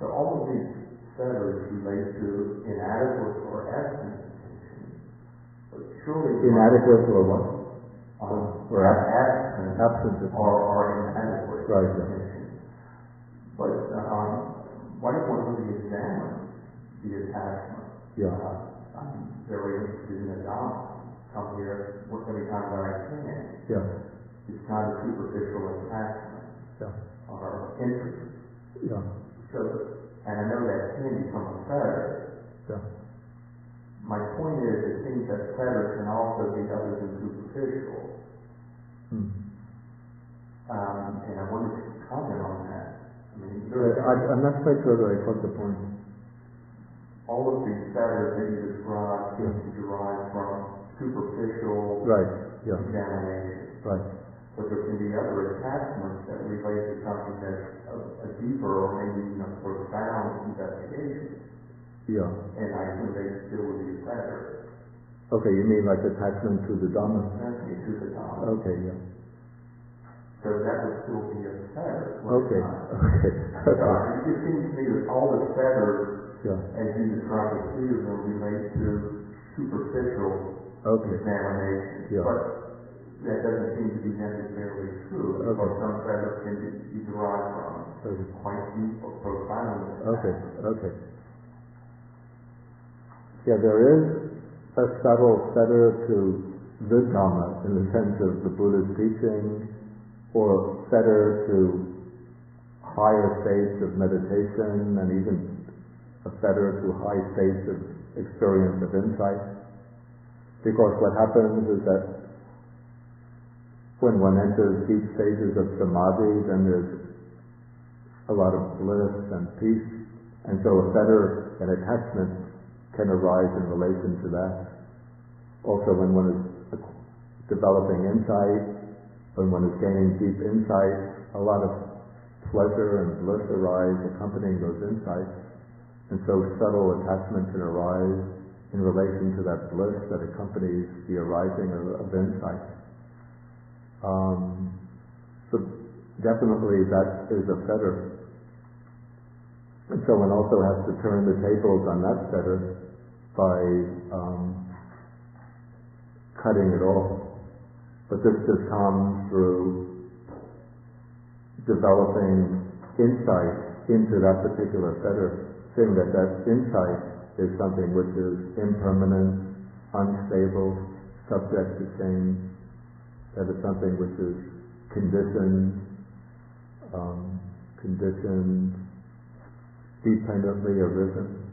So all of these fetters relate to inadequate or absent attention. But surely Inadequate or what? or absence of or inadequate. Right. But why don't one really examine the attachment? Yeah. I'm very interested in the Dhamma. Come here every time that I can. Yeah. It's not a superficial attachment or interest. Yeah. So, and I know that can become a fetter. Yeah. My point is, it seems that fetter can also be other than superficial. And I wanted to comment on that. I mean, I'm not quite sure that I caught the point. All of these fetters that you describe seem to derive from superficial examination. Right. But there can be other attachments that relate to something that's a deeper or maybe even a profound investigation. Yeah. And I assume they still would be a fetter. Okay, you mean like attachment to the Dhamma? To the Dhamma. Okay, yeah. So that would still be a fetter. Okay. It just seems to me that all the fetters, as you describe the three of them, relate to superficial examination. Yeah. But that doesn't seem to be necessarily true. Because some fetters can be derived from quite deep or profound. Okay. Yeah, there is a subtle fetter to the Dhamma in the sense of the Buddha's teaching, or fetter to higher states of meditation, and even a fetter to high states of experience of insight. Because what happens is that when one enters deep stages of samadhi, then there's a lot of bliss and peace, and so a fetter, an attachment, can arise in relation to that. Also, when one is developing insight, when one is gaining deep insight, a lot of pleasure and bliss arise accompanying those insights. And so subtle attachment can arise in relation to that bliss that accompanies the arising of insight. So definitely that is a fetter. And so one also has to turn the tables on that fetter by cutting it off. But this just comes through developing insight into that particular fetter, seeing that insight is something which is impermanent, unstable, subject to change, that is something which is conditioned, dependently arisen.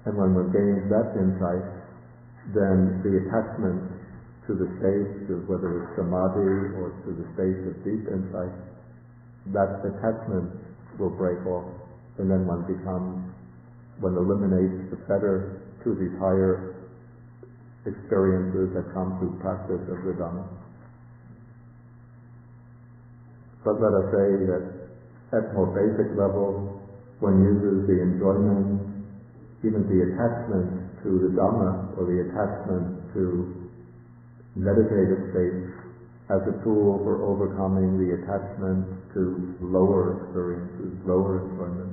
And when one gains that insight, then the attachment to the states of whether it's samadhi or to the states of deep insight, that attachment will break off, and then one eliminates the fetter to these higher experiences that come through practice of the Dhamma. But let us say that at more basic level, one uses the enjoyment, even the attachment to the Dhamma, or the attachment to meditative states, as a tool for overcoming the attachment to lower experiences, lower enjoyment.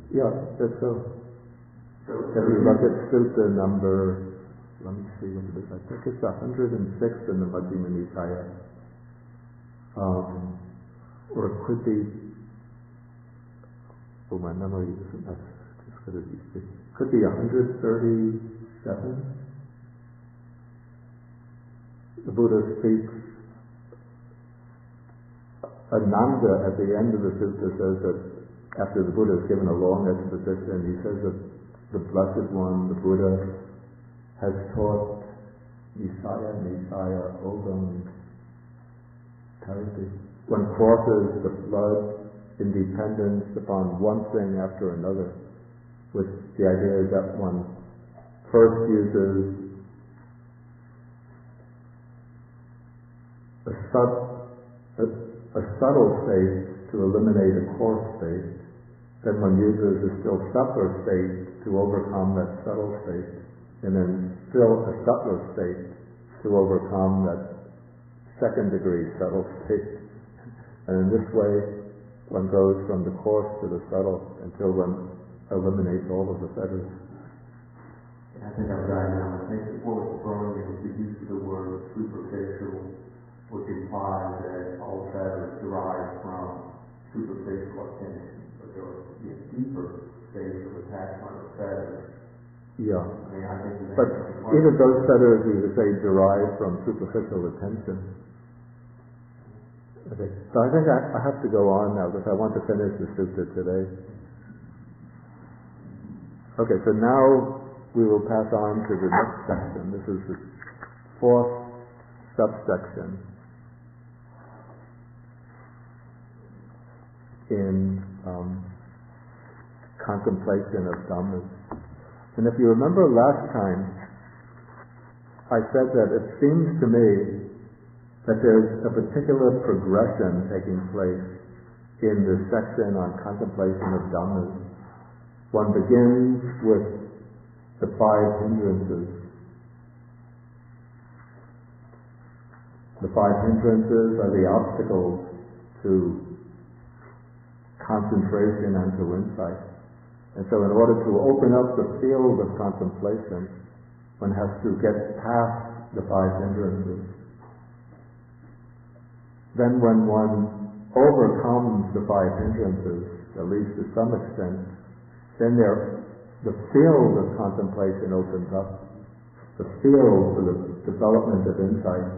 Yeah, that's so. If you look at sutta number, let me see what it is, I think it's 106 in the Majjhima Nikaya. Or it could be, my memory isn't as good as it used to be. Could be 137. The Buddha speaks, Ananda at the end of the sutta says that after the Buddha has given a long exposition, he says that the Blessed One, the Buddha, has taught Nisaya, Ogam, Tarati. One crosses the flood in dependence upon one thing after another, with the idea that one first uses a subtle state to eliminate a coarse state, then one uses a still subtler state to overcome that subtle state, and then still a subtler state to overcome that second degree subtle state. And in this way, one goes from the coarse to the subtle until one eliminates all of the fetters. I think I've got it now. I think what was throwing me was the use of the word superficial, which implies that all fetters derive from superficial attention, but there was a deeper state of attachment of fetters. Yeah. I mean, I think But even those fetters, you could say, derive from superficial attention. Okay. So I think I have to go on now because I want to finish the sutta today. Okay, so now we will pass on to the next section. This is the fourth subsection in contemplation of Dhammas. And if you remember last time, I said that it seems to me that there's a particular progression taking place in this section on contemplation of Dhammas. One begins with the five hindrances. The five hindrances are the obstacles to concentration and to insight. And so in order to open up the field of contemplation, one has to get past the five hindrances. Then when one overcomes the five hindrances, at least to some extent, then the field of contemplation opens up, the field for the development of insight.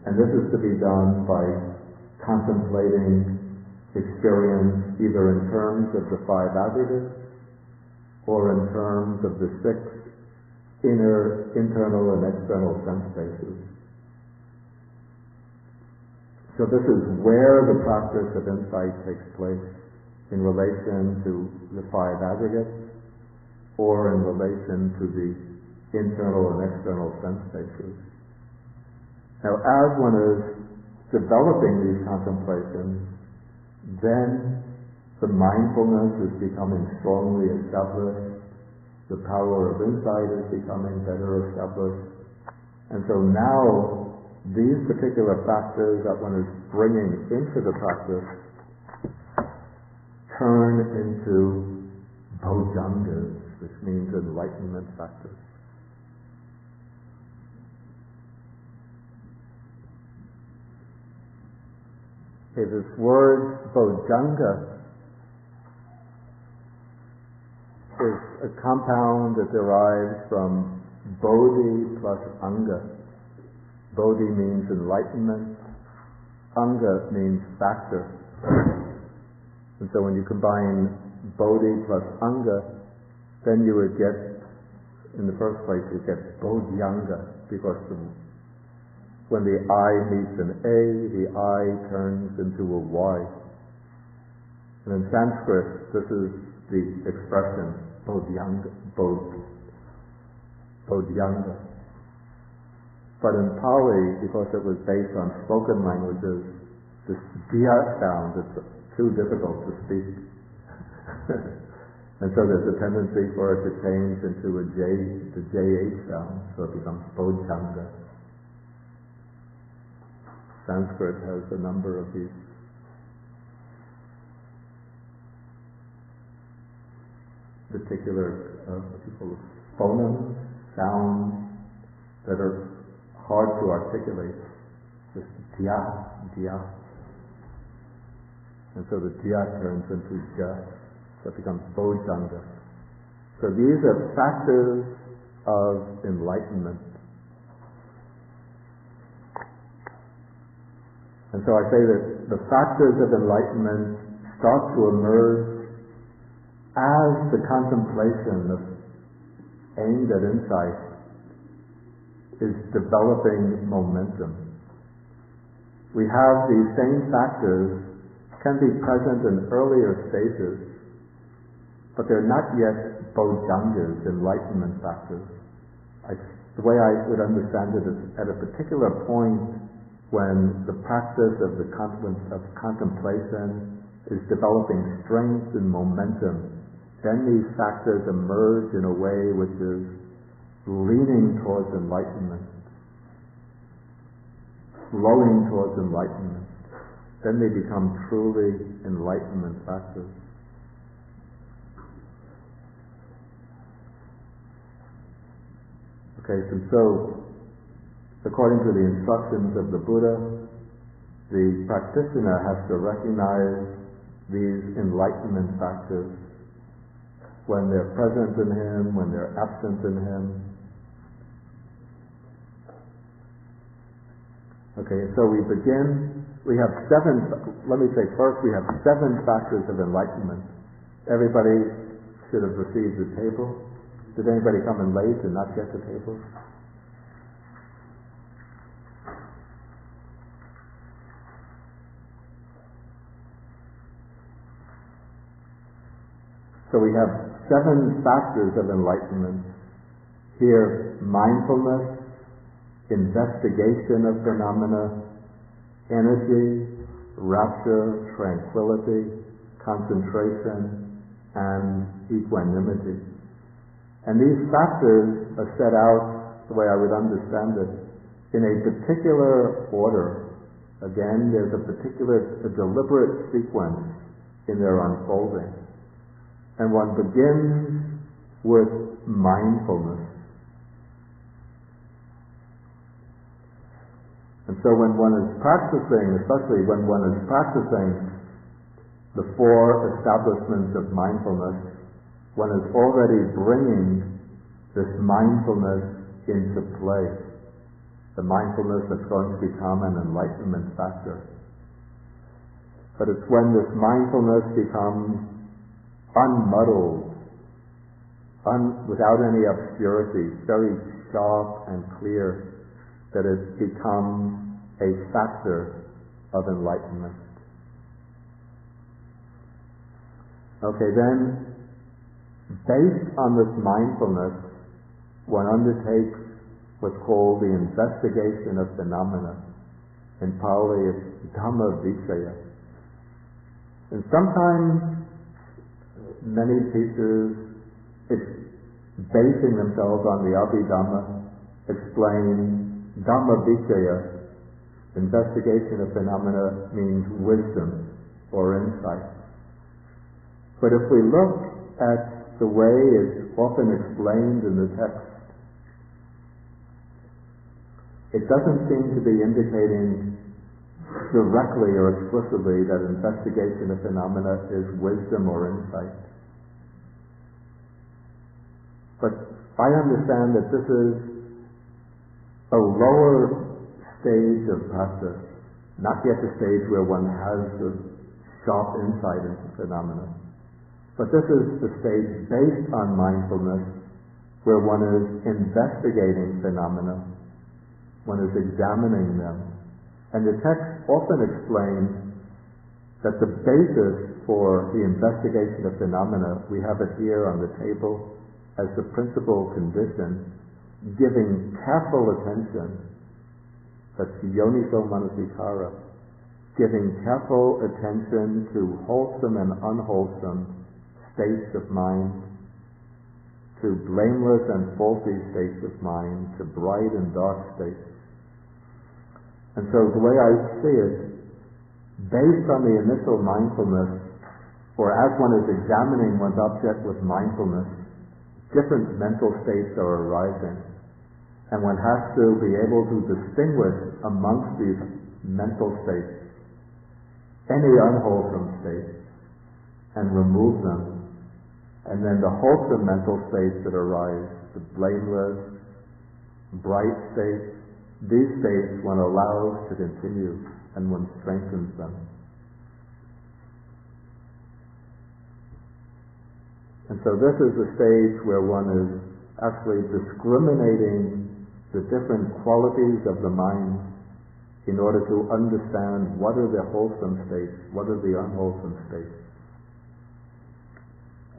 And this is to be done by contemplating experience either in terms of the five aggregates or in terms of the six inner, internal, and external sense spaces. So this is where the practice of insight takes place, in relation to the five aggregates or in relation to the internal and external sense spaces. Now, as one is developing these contemplations, then the mindfulness is becoming strongly established, the power of insight is becoming better established, and so now these particular factors that one is bringing into the practice turn into bojjhangas, which means enlightenment factors. Okay, this word bojjhanga is a compound that derives from Bodhi plus anga. Bodhi means enlightenment, anga means factor. And so when you combine Bodhi plus anga, then you would get, in the first place, you get bojjhanga, because when the I meets an A, the I turns into a Y. And in Sanskrit, this is the expression bojjhanga. But in Pali, because it was based on spoken languages, this dia sound is too difficult to speak. And so there's a tendency for it to change into a J, the JH sound, so it becomes bojjhanga. Sanskrit has a number of these particular phonemes, sounds that are hard to articulate. Just dia. And so the dia turns into ja, so it becomes bojjhanga. So these are factors of enlightenment. And so I say that the factors of enlightenment start to emerge as the contemplation aimed at insight is developing momentum. We have these same factors can be present in earlier stages, but they're not yet bojjhangas, enlightenment factors. The way I would understand it is at a particular point when the practice of contemplation is developing strength and momentum, then these factors emerge in a way which is leaning towards enlightenment, flowing towards enlightenment. Then they become truly enlightenment factors. Okay, so according to the instructions of the Buddha, the practitioner has to recognize these enlightenment factors when they're present in him, when they're absent in him. Okay, so we have let me say first, we have 7 factors of enlightenment. Everybody should have received the table. Did anybody come in late and not get the table? So we have 7 factors of enlightenment. Here, mindfulness, investigation of phenomena, energy, rapture, tranquility, concentration, and equanimity. And these factors are set out, the way I would understand it, in a particular order. Again, there's a deliberate sequence in their unfolding. And one begins with mindfulness. And so when one is practicing, especially when one is practicing the 4 establishments of mindfulness, one is already bringing this mindfulness into play. The mindfulness that's going to become an enlightenment factor. But it's when this mindfulness becomes unmuddled, without any obscurity, very sharp and clear, that it becomes a factor of enlightenment. Okay, then, based on this mindfulness, one undertakes what's called the investigation of phenomena. In Pali, it's Dhamma Vicaya. And sometimes many teachers, basing themselves on the Abhidhamma, explain Dhamma Vicaya, investigation of phenomena, means wisdom or insight. But if we look at the way it's often explained in the text, it doesn't seem to be indicating directly or explicitly that investigation of phenomena is wisdom or insight. But I understand that this is a lower stage of practice, not yet the stage where one has the sharp insight into phenomena. But this is the stage based on mindfulness where one is investigating phenomena, one is examining them. And the text often explains that the basis for the investigation of phenomena, we have it here on the table as the principal condition, giving careful attention, that's yoniso manasikara, giving careful attention to wholesome and unwholesome states of mind, to blameless and faulty states of mind, to bright and dark states. And so the way I see it, based on the initial mindfulness, or as one is examining one's object with mindfulness, different mental states are arising. And one has to be able to distinguish amongst these mental states any unwholesome states and remove them. And then the wholesome mental states that arise, the blameless, bright states, these states one allows to continue and one strengthens them. And so this is the stage where one is actually discriminating the different qualities of the mind in order to understand what are the wholesome states, what are the unwholesome states.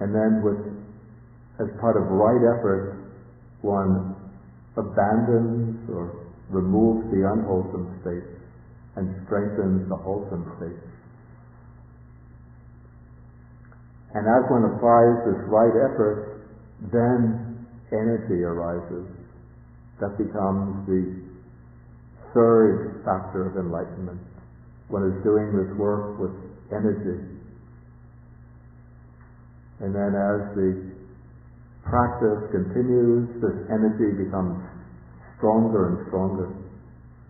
And then as part of right effort, one abandons or removes the unwholesome states and strengthens the wholesome states. And as one applies this right effort, then energy arises. That becomes the 3rd factor of enlightenment. One is doing this work with energy. And then as the practice continues, this energy becomes stronger and stronger,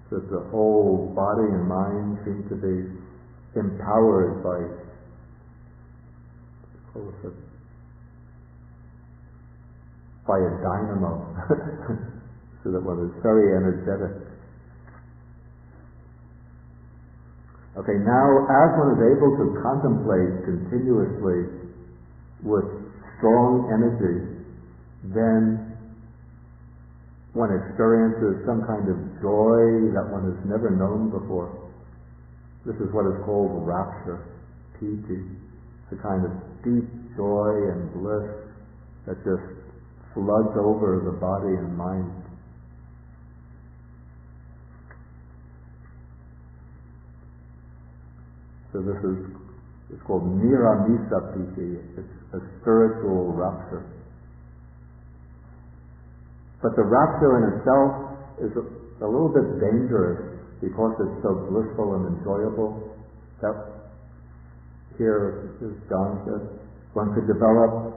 that the whole body and mind seem to be empowered by a dynamo, so that one is very energetic. Okay, now as one is able to contemplate continuously with strong energy, then one experiences some kind of joy that one has never known before. This is what is called rapture, piti. It's a kind of deep joy and bliss that just floods over the body and mind. So this is, it's called niramisa piti. It's a spiritual rapture. But the rapture in itself is a little bit dangerous because it's so blissful and enjoyable. That here, as John said, one could develop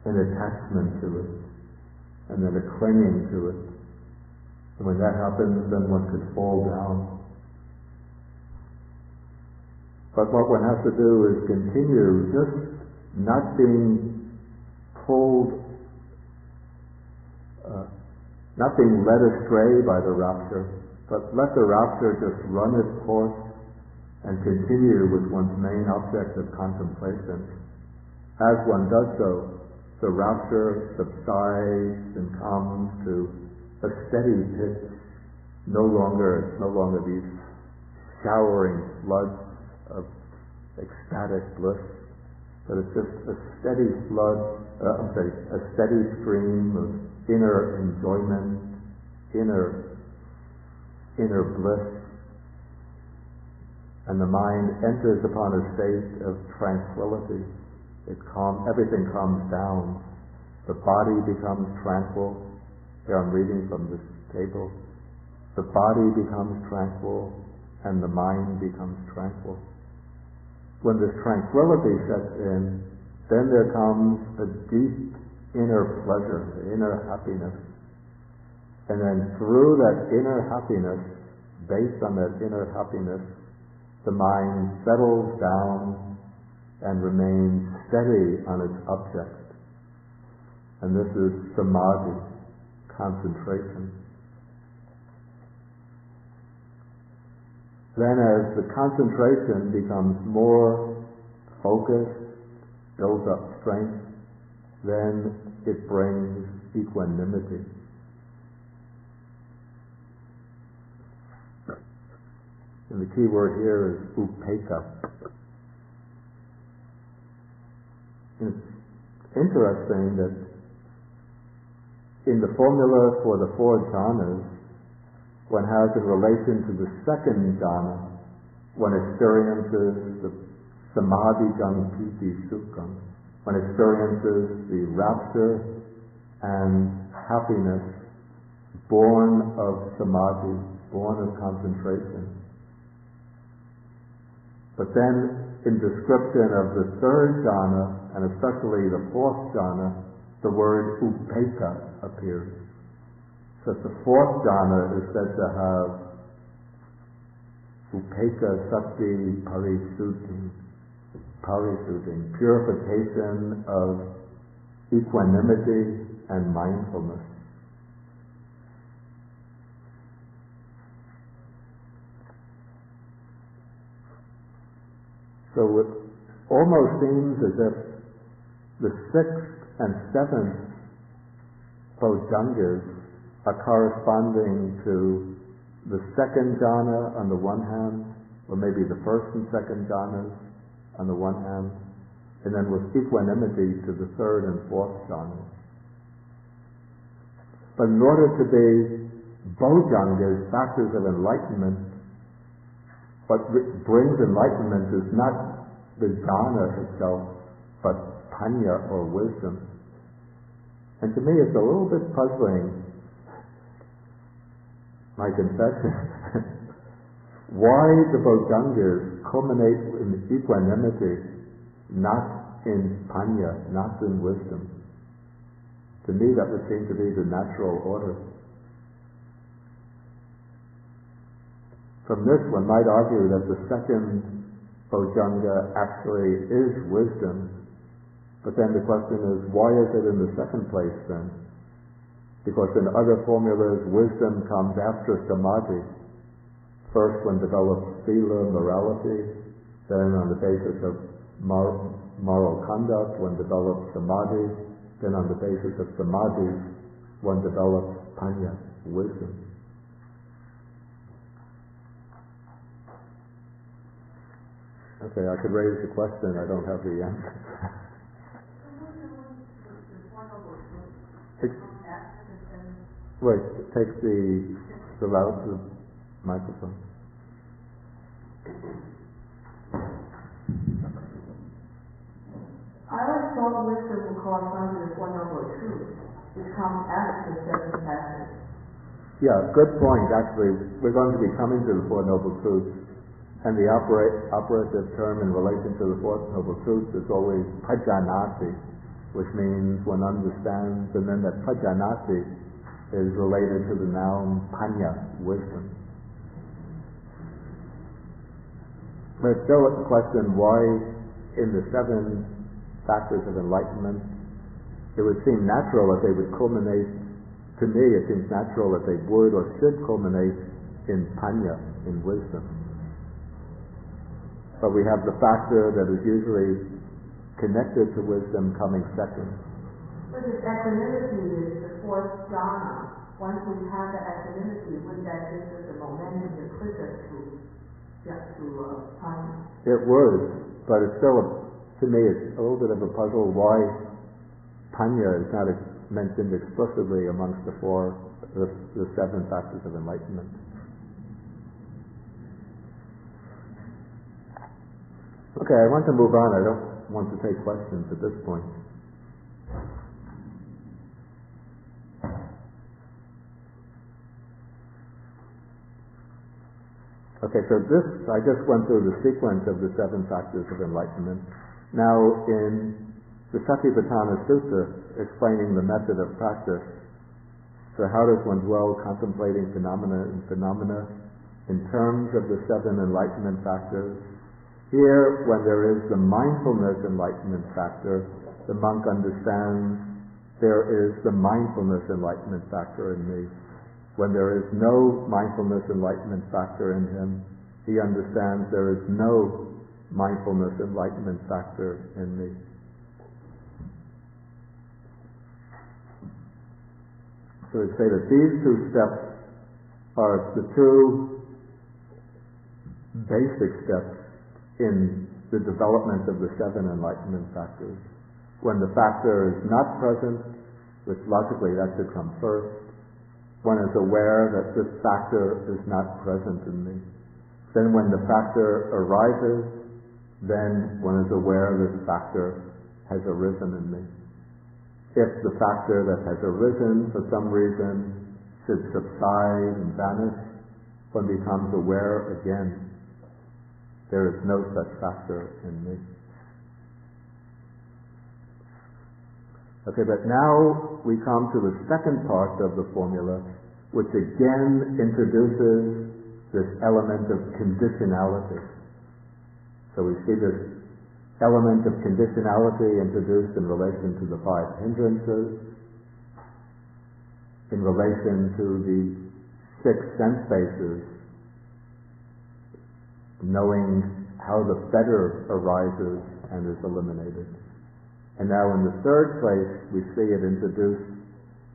an attachment to it and then a clinging to it. And when that happens, then one could fall down. But what one has to do is continue just not being pulled, not being led astray by the rapture, but let the rapture just run its course and continue with one's main object of contemplation. As one does so, the rapture subsides and comes to a steady pitch. It's no longer these showering floods of ecstatic bliss, but it's just a steady a steady stream of inner enjoyment, inner bliss, and the mind enters upon a state of tranquility. Everything calms down. The body becomes tranquil. Here I'm reading from this table. The body becomes tranquil, and the mind becomes tranquil. When this tranquility sets in, then there comes a deep inner pleasure, inner happiness. And then through that inner happiness, based on that inner happiness, the mind settles down and remains steady on its object. And this is samadhi, concentration. Then as the concentration becomes more focused, builds up strength, then it brings equanimity. And the key word here is upekkha. It's interesting that in the formula for the 4 jhanas, one has in relation to the second jhana, one experiences the samadhi jhana piti sukham. One experiences the rapture and happiness born of samadhi, born of concentration. But then in description of the 3rd jhana, and especially the 4th jhana, the word upekkha appears. So the 4th jhana is said to have upekkha sakti parisuddhi, purification of equanimity and mindfulness. So it almost seems as if the 6th and 7th bojjhangas are corresponding to the 2nd jhana on the one hand, or maybe the 1st and 2nd jhanas on the one hand, and then with equanimity to the 3rd and 4th jhanas. But in order to be bojjhangas, factors of enlightenment, what brings enlightenment is not the jhana itself, but panya or wisdom. And to me it's a little bit puzzling, my confession, why the bojjhangas culminate in equanimity, not in panya, not in wisdom. To me that would seem to be the natural order. from this one might argue that the second bojjhanga actually is wisdom, but then the question is, why is it in the second place then? Because in other formulas, wisdom comes after samadhi. First one develops sila, morality, then on the basis of moral conduct, one develops samadhi, then on the basis of samadhi, one develops panya, wisdom. Okay, I could raise the question, I don't have the answer. Wait, take the microphone. I always thought wisdom would correspond to the Four Noble Truths, which comes after the seven factors. Yeah, good point. Actually, we're going to be coming to the Four Noble Truths, and the operative term in relation to the Four Noble Truths is always pajanati, which means one understands, and then that pajanati is related to the noun panya, wisdom. But still at the question, why in the seven factors of enlightenment, it would seem natural that they would culminate, to me it seems natural that they would or should culminate in panya, in wisdom. But we have the factor that is usually connected to wisdom coming second. But if equanimity is the fourth jhana, once we have the equanimity, wouldn't that give us the momentum to push us to panya? It would, but it's still, to me, it's a little bit of a puzzle why panya is not mentioned explicitly amongst the seven factors of enlightenment. Okay, I want to move on. I don't want to take questions at this point. Okay, so I just went through the sequence of the seven factors of enlightenment. Now, in the Satipatthana Sutta, explaining the method of practice, so how does one dwell contemplating phenomena in terms of the seven enlightenment factors? Here, when there is the mindfulness enlightenment factor, the monk understands there is the mindfulness enlightenment factor in me. When there is no mindfulness enlightenment factor in him, he understands there is no mindfulness enlightenment factor in me. So we say that these two steps are the two basic steps in the development of the seven enlightenment factors. When the factor is not present, which logically that should come first, one is aware that this factor is not present in me. Then when the factor arises, then one is aware this factor has arisen in me. If the factor that has arisen for some reason should subside and vanish, one becomes aware again. There is no such factor in me. Okay, but now we come to the second part of the formula, which again introduces this element of conditionality. So we see this element of conditionality introduced in relation to the five hindrances, in relation to the six sense bases, knowing how the fetter arises and is eliminated. And now in the third place, we see it introduced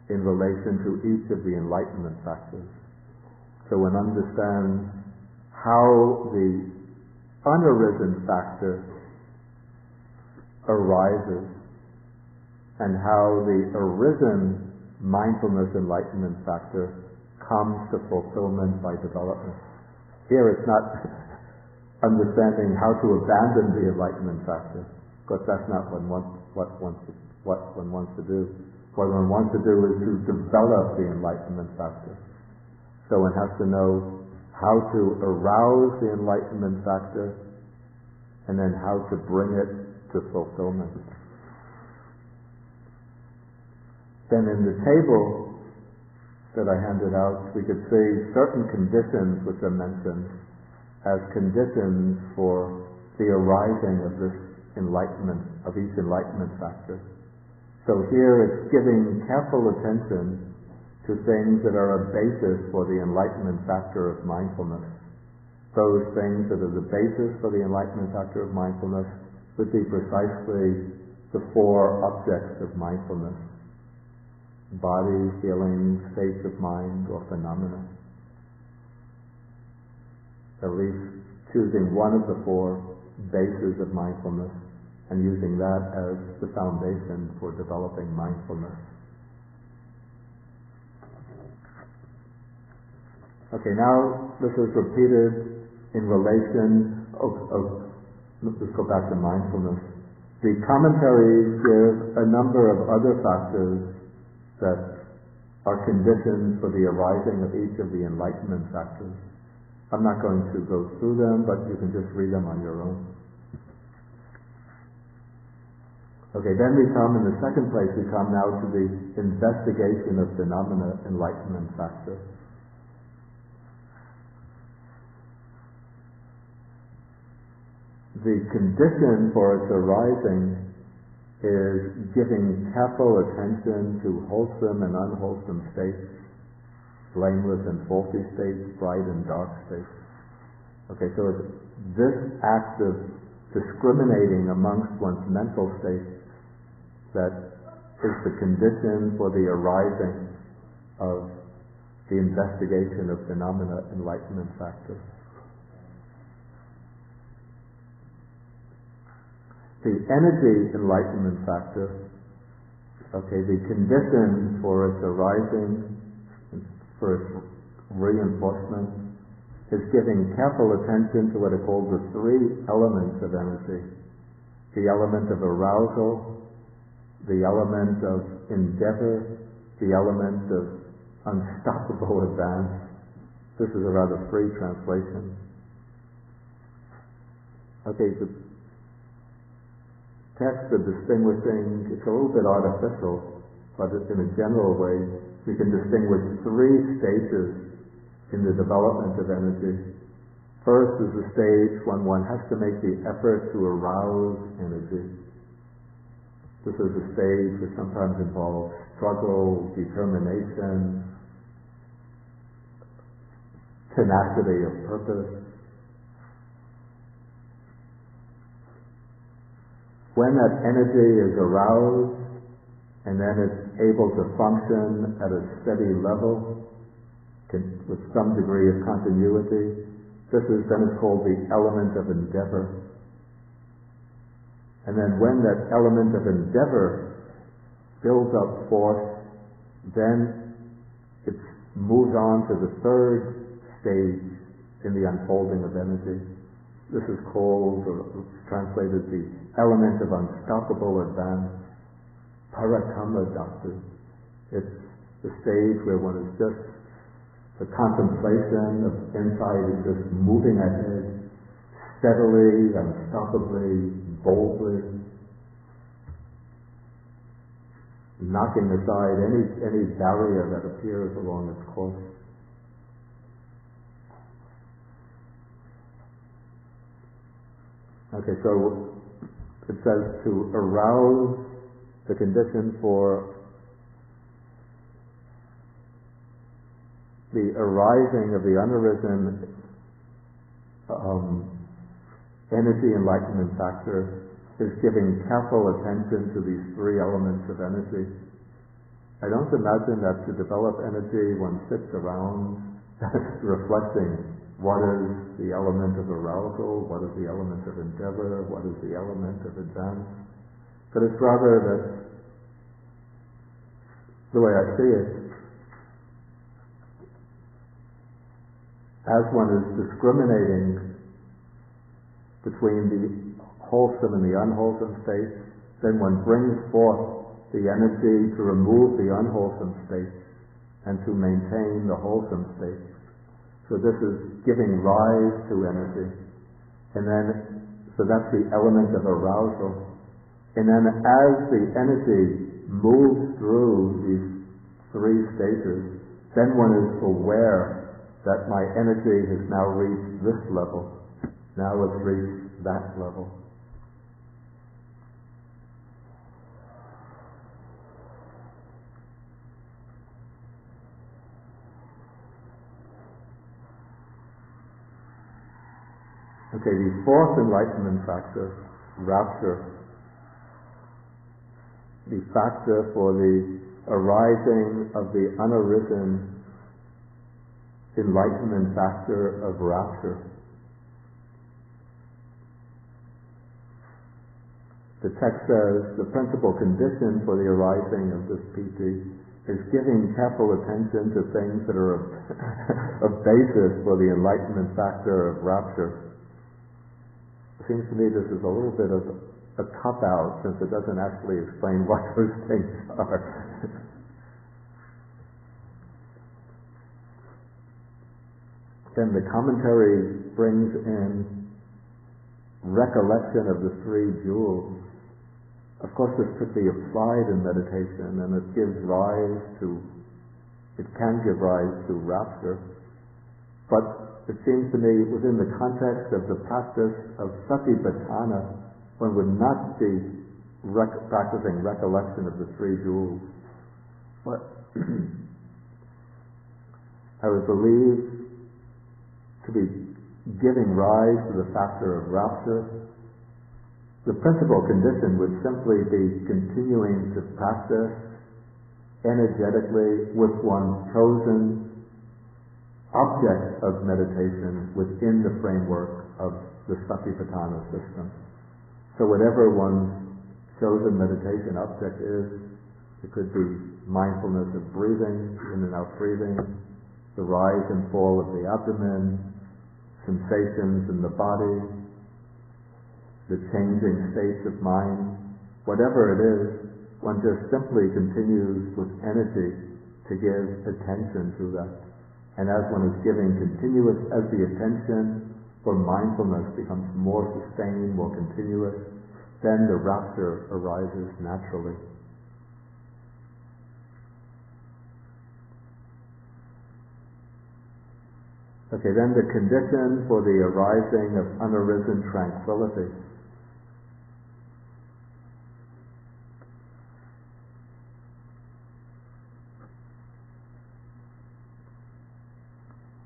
in relation to each of the enlightenment factors. So one understands how the unarisen factor arises and how the arisen mindfulness enlightenment factor comes to fulfillment by development. Here it's not understanding how to abandon the enlightenment factor, because that's not what one wants to do. What one wants to do is to develop the enlightenment factor. So one has to know how to arouse the enlightenment factor and then how to bring it to fulfillment. Then in the table, that I handed out, we could see certain conditions which are mentioned as conditions for the arising of this enlightenment, of each enlightenment factor. So here it's giving careful attention to things that are a basis for the enlightenment factor of mindfulness. Those things that are the basis for the enlightenment factor of mindfulness would be precisely the four objects of mindfulness: body, feelings, states of mind, or phenomena. At least choosing one of the four bases of mindfulness and using that as the foundation for developing mindfulness. Okay, now this is repeated in relation. Let's go back to mindfulness. The commentaries give a number of other factors that are conditions for the arising of each of the enlightenment factors. I'm not going to go through them, but you can just read them on your own. Okay, then we come, in the second place, we come now to the investigation of phenomena enlightenment factor. The condition for its arising is giving careful attention to wholesome and unwholesome states, blameless and faulty states, bright and dark states. Okay, so it's this act of discriminating amongst one's mental states that is the condition for the arising of the investigation of phenomena enlightenment factor. The energy enlightenment factor, okay, the condition for its arising, for its reinforcement, is giving careful attention to what are called the three elements of energy. The element of arousal, the element of endeavor, the element of unstoppable advance. This is a rather free translation. Okay, the text of distinguishing, it's a little bit artificial, but in a general way, we can distinguish three stages in the development of energy. First is the stage when one has to make the effort to arouse energy. This is a stage that sometimes involves struggle, determination, tenacity of purpose. When that energy is aroused and then it's able to function at a steady level with some degree of continuity, this is then it's called the element of endeavor. And then when that element of endeavor builds up force, then it moves on to the third stage in the unfolding of energy. This is called, or translated, the element of unstoppable advance, parakama dhatu. It's the stage where one is just, the contemplation of insight is just moving ahead steadily, unstoppably, boldly, knocking aside any barrier that appears along its course. Okay, so it says to arouse, the condition for the arising of the unarisen energy enlightenment factor is giving careful attention to these three elements of energy. I don't imagine that to develop energy one sits around reflecting what is the element of arousal, what is the element of endeavor, what is the element of advance. But it's rather that, the way I see it, as one is discriminating between the wholesome and the unwholesome states, then one brings forth the energy to remove the unwholesome states and to maintain the wholesome states. So this is giving rise to energy. And then, so that's the element of arousal. And then as the energy moves through these three stages, then one is aware that my energy has now reached this level, now it's reached that level. Okay, the fourth enlightenment factor, rapture, the factor for the arising of the unarisen enlightenment factor of rapture. The text says the principal condition for the arising of this piti is giving careful attention to things that are a basis for the enlightenment factor of rapture. It seems to me this is a little bit of a cop-out, since it doesn't actually explain what those things are. Then the commentary brings in recollection of the three jewels. Of course, this could be applied in meditation, and it can give rise to rapture. But it seems to me, within the context of the practice of satipatthana, one would not be practicing recollection of the three jewels. But I would believe to be giving rise to the factor of rapture, the principal condition would simply be continuing to practice energetically with one's chosen object of meditation within the framework of the satipatthana system. So whatever one's chosen meditation object is, it could be mindfulness of breathing, in and out breathing, the rise and fall of the abdomen, sensations in the body, the changing states of mind, whatever it is, one just simply continues with energy to give attention to that. And as one is giving continuous, as the attention for mindfulness becomes more sustained, more continuous, then the rapture arises naturally. Okay, then the condition for the arising of unarisen tranquility.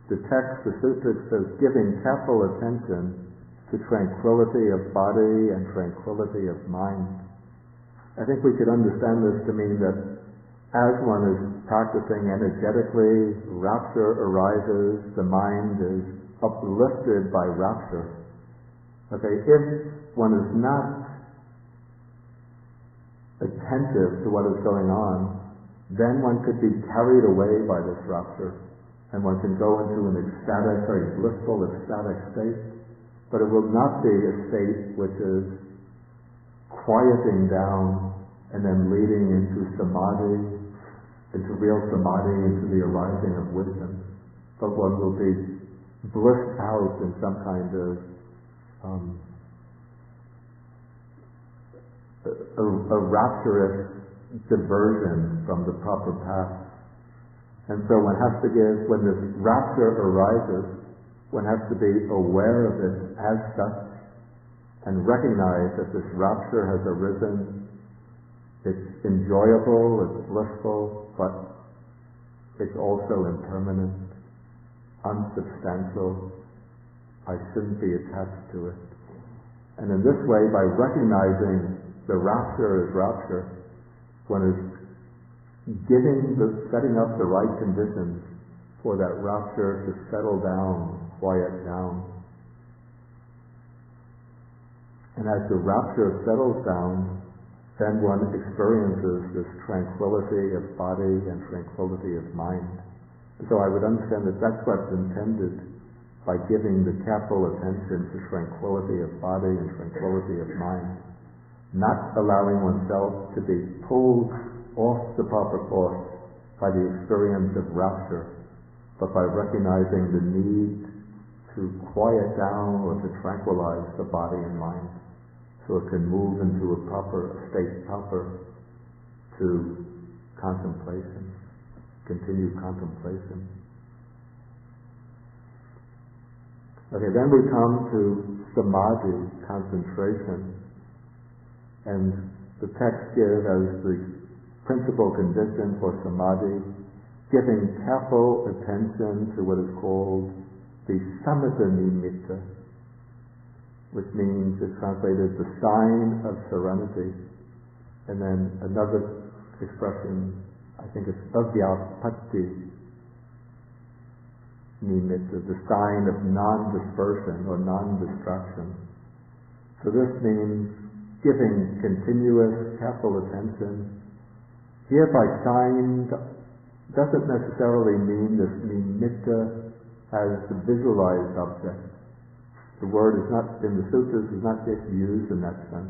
The text, the sutra says, giving careful attention to tranquility of body and tranquility of mind. I think we could understand this to mean that as one is practicing energetically, rapture arises, the mind is uplifted by rapture. Okay, if one is not attentive to what is going on, then one could be carried away by this rapture. And one can go into an ecstatic, very blissful, ecstatic state, but it will not be a state which is quieting down and then leading into samadhi, into real samadhi, into the arising of wisdom. But one will be blissed out in some kind of a rapturous diversion from the proper path. And so one has to give, when this rapture arises, one has to be aware of it as such and recognize that this rapture has arisen. It's enjoyable, it's blissful, but it's also impermanent, unsubstantial. I shouldn't be attached to it. And in this way, by recognizing the rapture as rapture, one is setting up the right conditions for that rapture to settle down, quiet down. And as the rapture settles down, then one experiences this tranquility of body and tranquility of mind. And so I would understand that that's what's intended by giving the careful attention to tranquility of body and tranquility of mind. Not allowing oneself to be pulled off the proper course by the experience of rapture, but by recognizing the need to quiet down or to tranquilize the body and mind so it can move into a state proper to contemplation. continued contemplation. Okay, then we come to samadhi, concentration, and the text gives as the principal condition for samadhi, giving careful attention to what is called the samatha nimitta, which means, it's translated, the sign of serenity. And then another expression, I think it's avyapatti nimitta, the sign of non-dispersion or non-distraction. So this means giving continuous, careful attention. Here by sign doesn't necessarily mean this nimitta as the visualized object. The word is not, in the sutras, is not yet used in that sense.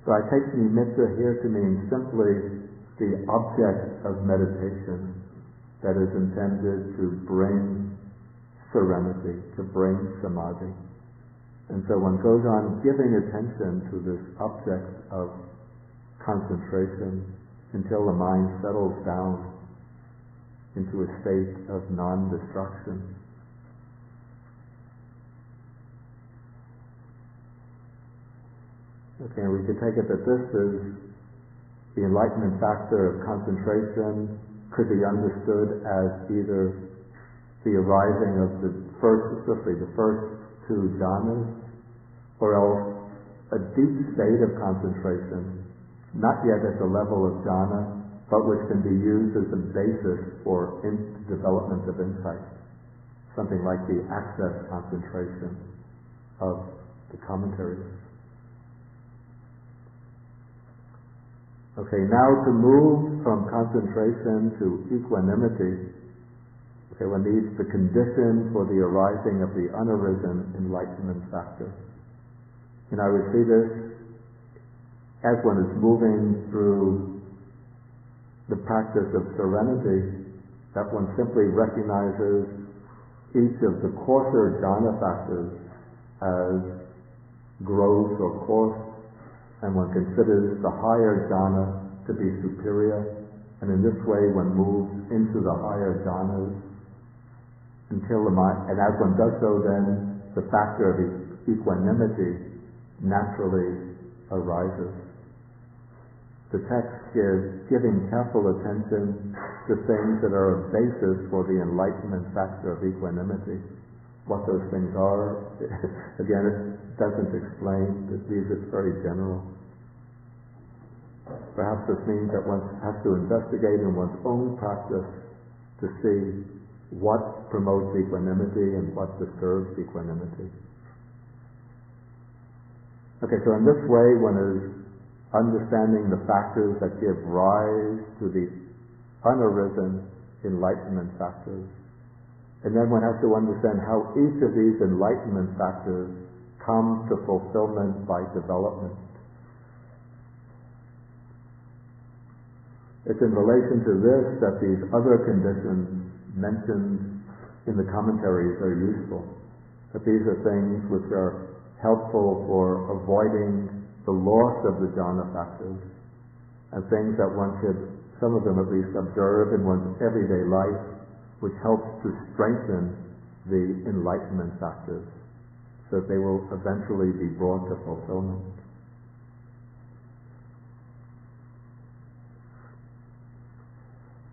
So I take nimitta here to mean simply the object of meditation that is intended to bring serenity, to bring samadhi. And so one goes on giving attention to this object of concentration until the mind settles down into a state of non-destruction. Okay, we could take it that this is the enlightenment factor of concentration, could be understood as either the arising of the first, especially the first two jhanas, or else a deep state of concentration, not yet at the level of jhana, but which can be used as a basis for development of insight. Something like the access concentration of the commentaries. Okay, now to move from concentration to equanimity, okay, one needs the condition for the arising of the unarisen enlightenment factor. And I would see this as one is moving through the practice of serenity, that one simply recognizes each of the coarser jhana factors as gross or coarse, and one considers the higher jhana to be superior, and in this way one moves into the higher jhanas until the mind, and as one does so, then the factor of equanimity naturally arises. The text is giving careful attention to things that are a basis for the enlightenment factor of equanimity. What those things are, again, it doesn't explain. It leaves it very general. Perhaps this means that one has to investigate in one's own practice to see what promotes equanimity and what disturbs equanimity. Okay, so in this way one is understanding the factors that give rise to the unarisen enlightenment factors. And then one has to understand how each of these enlightenment factors comes to fulfillment by development. It's in relation to this that these other conditions mentioned in the commentaries are useful. That these are things which are helpful for avoiding the loss of the jhana factors, and things that one should, some of them at least, observe in one's everyday life, which helps to strengthen the enlightenment factors, so that they will eventually be brought to fulfillment.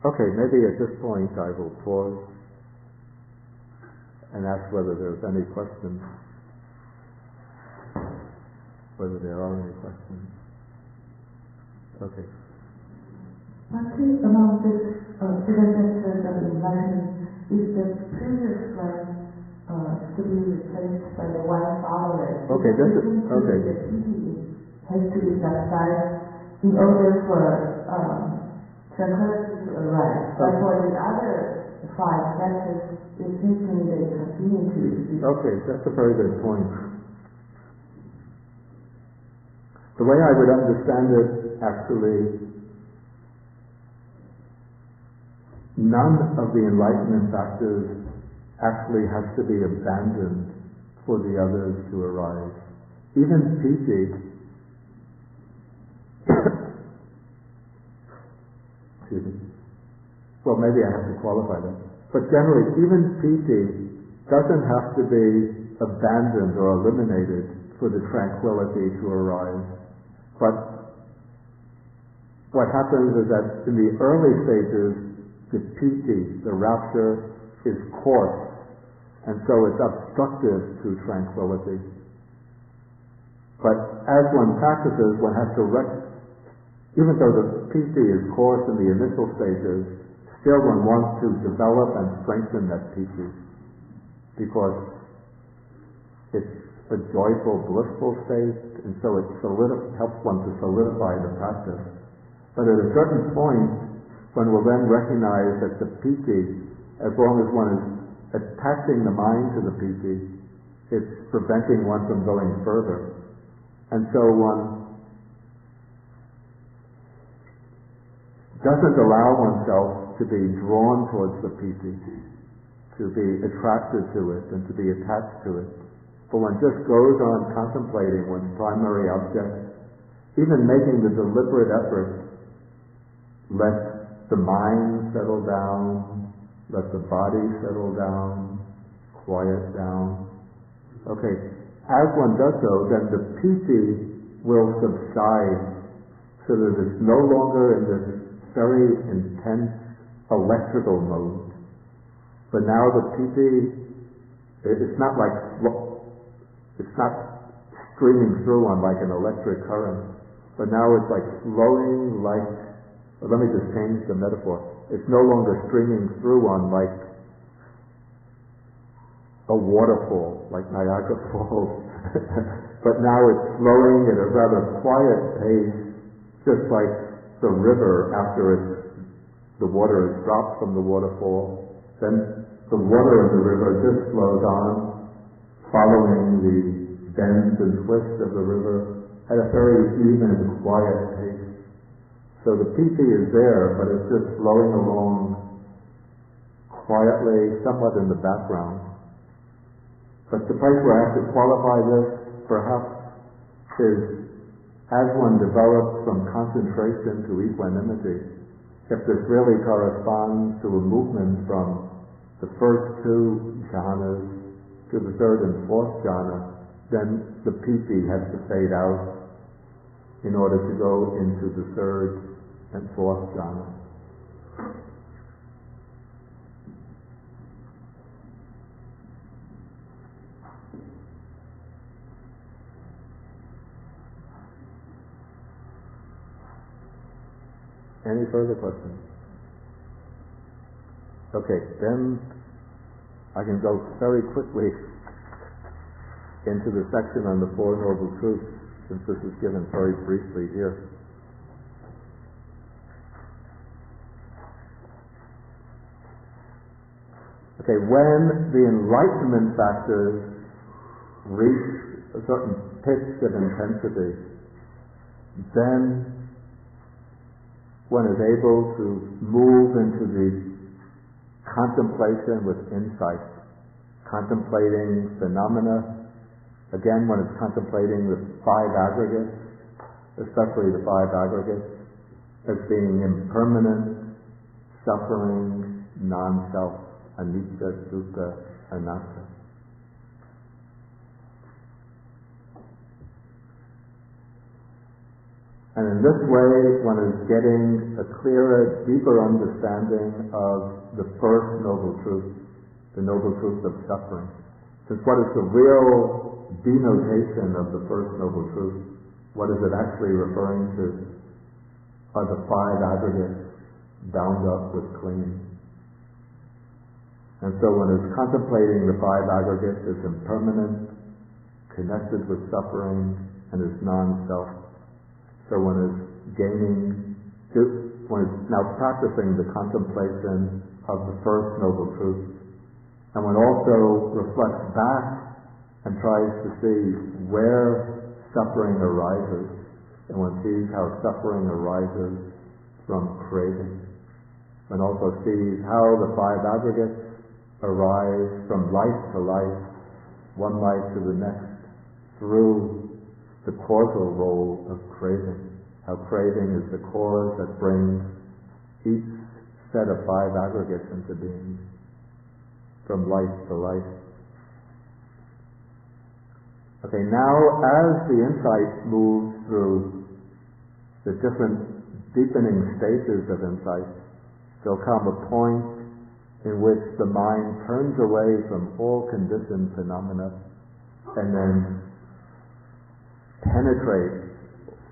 Okay, maybe at this point I will pause and ask whether there's any questions. Whether there are any questions. Okay. One thing about this citizens of enlightenment is the previous one to be replaced by the one following. Okay, this is okay. The teaching has to be subsided in order for tranquility to arise. But for the other five factors, it seems to me they continue to exist. Okay, that's a very good point. The way I would understand it, actually, none of the enlightenment factors actually has to be abandoned for the others to arise. Even piti, excuse me, well, maybe I have to qualify that. But generally, even piti doesn't have to be abandoned or eliminated for the tranquility to arise. But what happens is that in the early stages, the piti, the rapture, is coarse, and so it's obstructive to tranquility. But as one practices, one has to even though the piti is coarse in the initial stages, still one wants to develop and strengthen that piti, because it's a joyful, blissful state, and so it helps one to solidify the practice. But at a certain point, one will then recognize that the piti, as long as one is attaching the mind to the piti, it's preventing one from going further. And so one doesn't allow oneself to be drawn towards the piti, to be attracted to it, and to be attached to it. But one just goes on contemplating one's primary object, even making the deliberate effort, let the mind settle down, let the body settle down, quiet down. Okay, as one does so, then the piti will subside, so that it's no longer in this very intense electrical mode. But now the piti, it's not streaming through on like an electric current, but now it's like flowing like, let me just change the metaphor. It's no longer streaming through on like a waterfall, like Niagara Falls, but now it's flowing at a rather quiet pace, just like the river after the water is dropped from the waterfall. Then the water in the river just flows on, following the bends and twists of the river at a very even, quiet pace. So the piti is there, but it's just flowing along quietly, somewhat in the background. But the place where I have to qualify this, perhaps, is as one develops from concentration to equanimity. If this really corresponds to a movement from the first two jhanas to the third and fourth jhana, then the piti has to fade out in order to go into the third and fourth jhana. Any further questions? Okay, then I can go very quickly into the section on the Four Noble Truths, since this is given very briefly here. Okay, when the Enlightenment Factors reach a certain pitch of intensity, then one is able to move into the contemplation with insight, contemplating phenomena. Again, one is contemplating the five aggregates, especially the five aggregates, as being impermanent, suffering, non-self, anicca, dukkha, anatta. And in this way, one is getting a clearer, deeper understanding of the first Noble Truth, the Noble Truth of suffering. Since what is the real denotation of the first Noble Truth? What is it actually referring to? Are the five aggregates bound up with clinging. And so one is contemplating the five aggregates as impermanent, connected with suffering, and as non-self. So one is one is now practicing the contemplation of the first Noble Truth. And one also reflects back and tries to see where suffering arises. And one sees how suffering arises from craving. One also sees how the five aggregates arise from life to life, one life to the next, through the causal role of craving. How craving is the cause that brings each set of five aggregates into being, from life to life. Okay, now as the insight moves through the different deepening stages of insight, there'll come a point in which the mind turns away from all conditioned phenomena and then penetrates,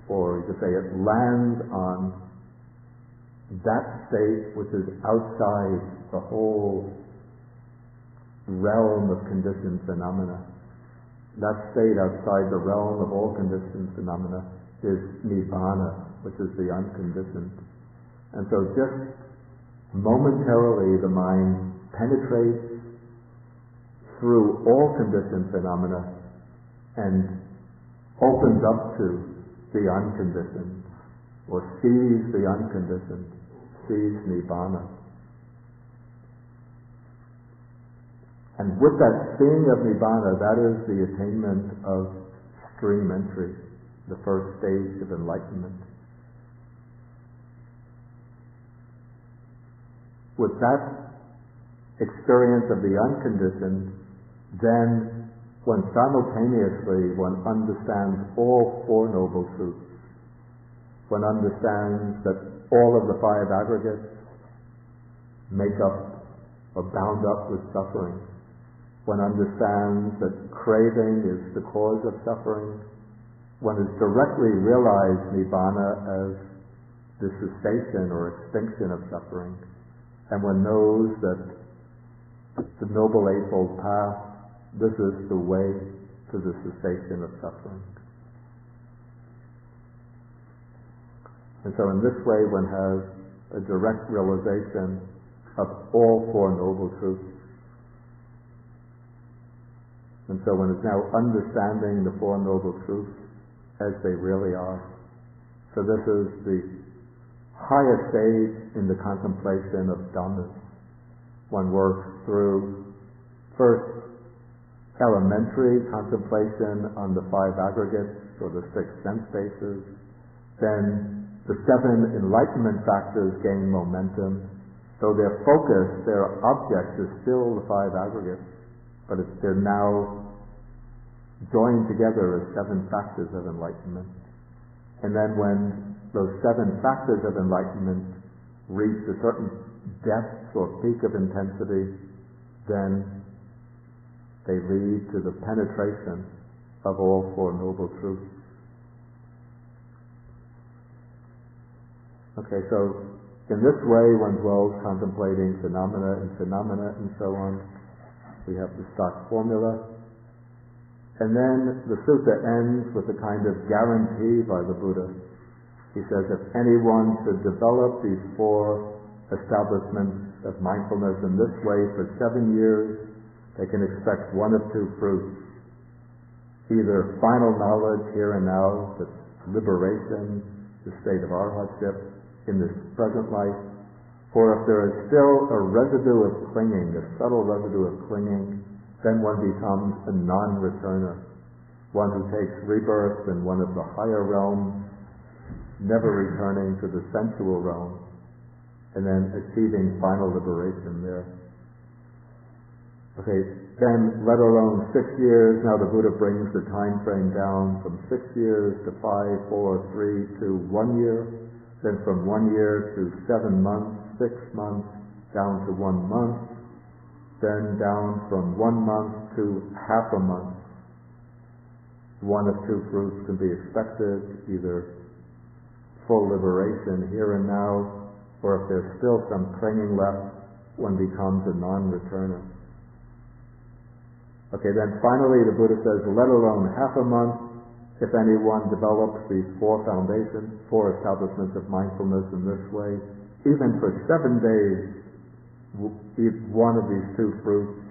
or you could say it lands on that state which is outside the whole realm of conditioned phenomena. That state outside the realm of all conditioned phenomena is Nibbana, which is the unconditioned. And so just momentarily the mind penetrates through all conditioned phenomena and opens up to the unconditioned, or sees the unconditioned, sees Nibbana. And with that seeing of Nibbana, that is the attainment of stream entry, the first stage of enlightenment. With that experience of the unconditioned, then when simultaneously one understands all Four Noble Truths, one understands that all of the five aggregates make up or bound up with suffering, one understands that craving is the cause of suffering, one has directly realized Nibbana as the cessation or extinction of suffering, and one knows that the Noble Eightfold Path, this is the way to the cessation of suffering. And so in this way one has a direct realization of all Four Noble Truths. And so one is now understanding the Four Noble Truths as they really are. So this is the highest stage in the contemplation of Dhammas. One works through first elementary contemplation on the five aggregates, or the six sense bases. Then the seven enlightenment factors gain momentum. So their focus, their object is still the five aggregates, but they're now joined together as seven factors of enlightenment. And then when those seven factors of enlightenment reach a certain depth or peak of intensity, then they lead to the penetration of all Four Noble Truths. Okay, so in this way one dwells contemplating phenomena and so on. We have the stock formula. And then the sutta ends with a kind of guarantee by the Buddha. He says, if anyone should develop these four establishments of mindfulness in this way for 7 years, they can expect one of two fruits. Either final knowledge here and now, that's liberation, the state of arhatship in this present life, or if there is still a residue of clinging, a subtle residue of clinging, then one becomes a non-returner, one who takes rebirth in one of the higher realms, never returning to the sensual realm, and then achieving final liberation there. Okay, then let alone 6 years, now the Buddha brings the time frame down from 6 years to 5, 4, 3 to 1 year, then from 1 year to 7 months, 6 months, down to 1 month, then down from 1 month to half a month. One of two fruits can be expected, either full liberation here and now, or if there's still some clinging left, one becomes a non-returner. Okay, then finally the Buddha says, let alone half a month, if anyone develops these four foundations, four establishments of mindfulness in this way, even for 7 days, one of these two fruits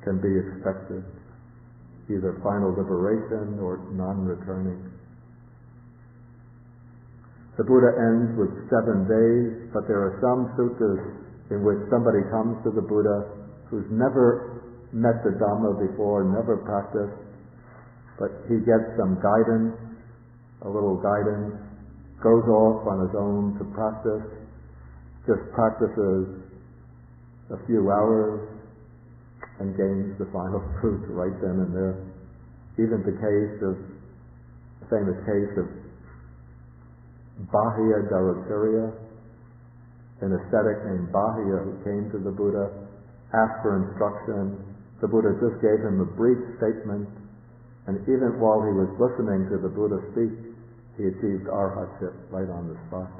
can be expected, either final liberation or non-returning. The Buddha ends with 7 days, but there are some suttas in which somebody comes to the Buddha who's never met the Dhamma before, never practiced, but he gets some guidance, a little guidance, goes off on his own to practice, just practices a few hours and gains the final truth right then and there. Even the famous case of Bahya Dharacharya, an ascetic named Bahya who came to the Buddha, asked for instruction. The Buddha just gave him a brief statement, and even while he was listening to the Buddha speak, he achieved arhatship right on the spot.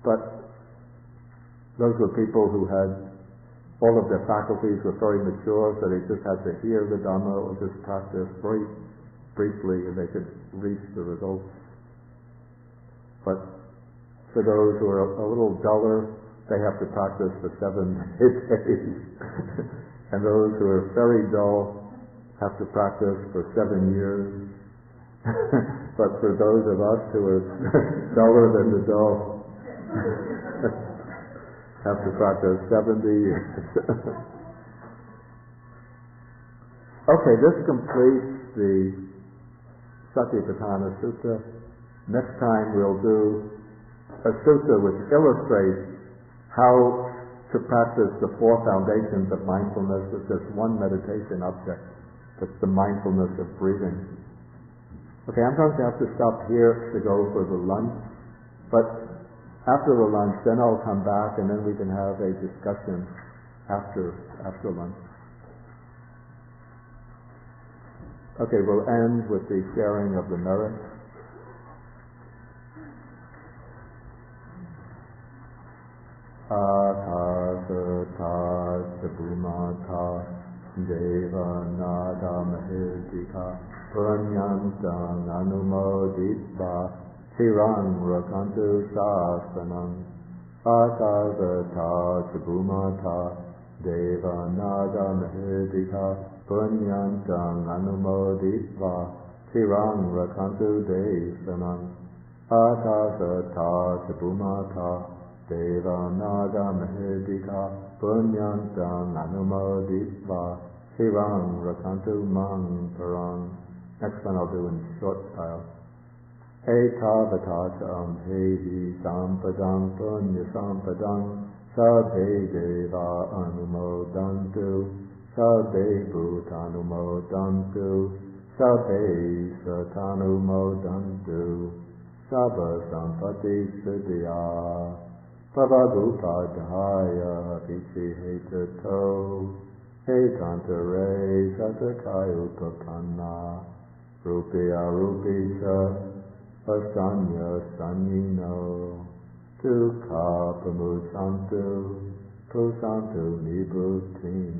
But those were people who had all of their faculties were very mature, so they just had to hear the Dhamma or just practice very briefly, and they could reach the results. But for those who are a little duller, they have to practice for 7 days. And those who are very dull have to practice for 7 years. But for those of us who are duller than the dull, have to practice 70 years. Okay, this completes the Satipatthana Sutta. Next time we'll do a sutta which illustrates how to practice the 4 foundations of mindfulness with just one meditation object. That's the mindfulness of breathing. Okay, I'm going to have to stop here to go for the lunch, but after the lunch, then I'll come back and then we can have a discussion after lunch. Okay, we'll end with the sharing of the merits. Akasata Sabumata Deva Nada Mahildika Punyantang Anumoditva Tirang Rakantu Sasanam Akasata Sabumata Deva Nada Mahildika Punyantang Anumoditva Tirang Rakantu Desanam Akasata Sabumata Deva Naga Mahedika Punyantang Anumoditva Sirang Rakantu Mang Parang. Next one I'll do in short style. Etavatatam Hehi Sampadang Punya Sampadang Sabhe Deva Anumodantu Sabhe Bhutanumodantu Sabhe Satanumodantu Sabha Sampati Siddhya Pavadupadhaya Vichihetato Ekantare Satakayo Papanna Rupya Rupisha Asanya Sanyino Tukha Pamusantu Pusantu Nibutin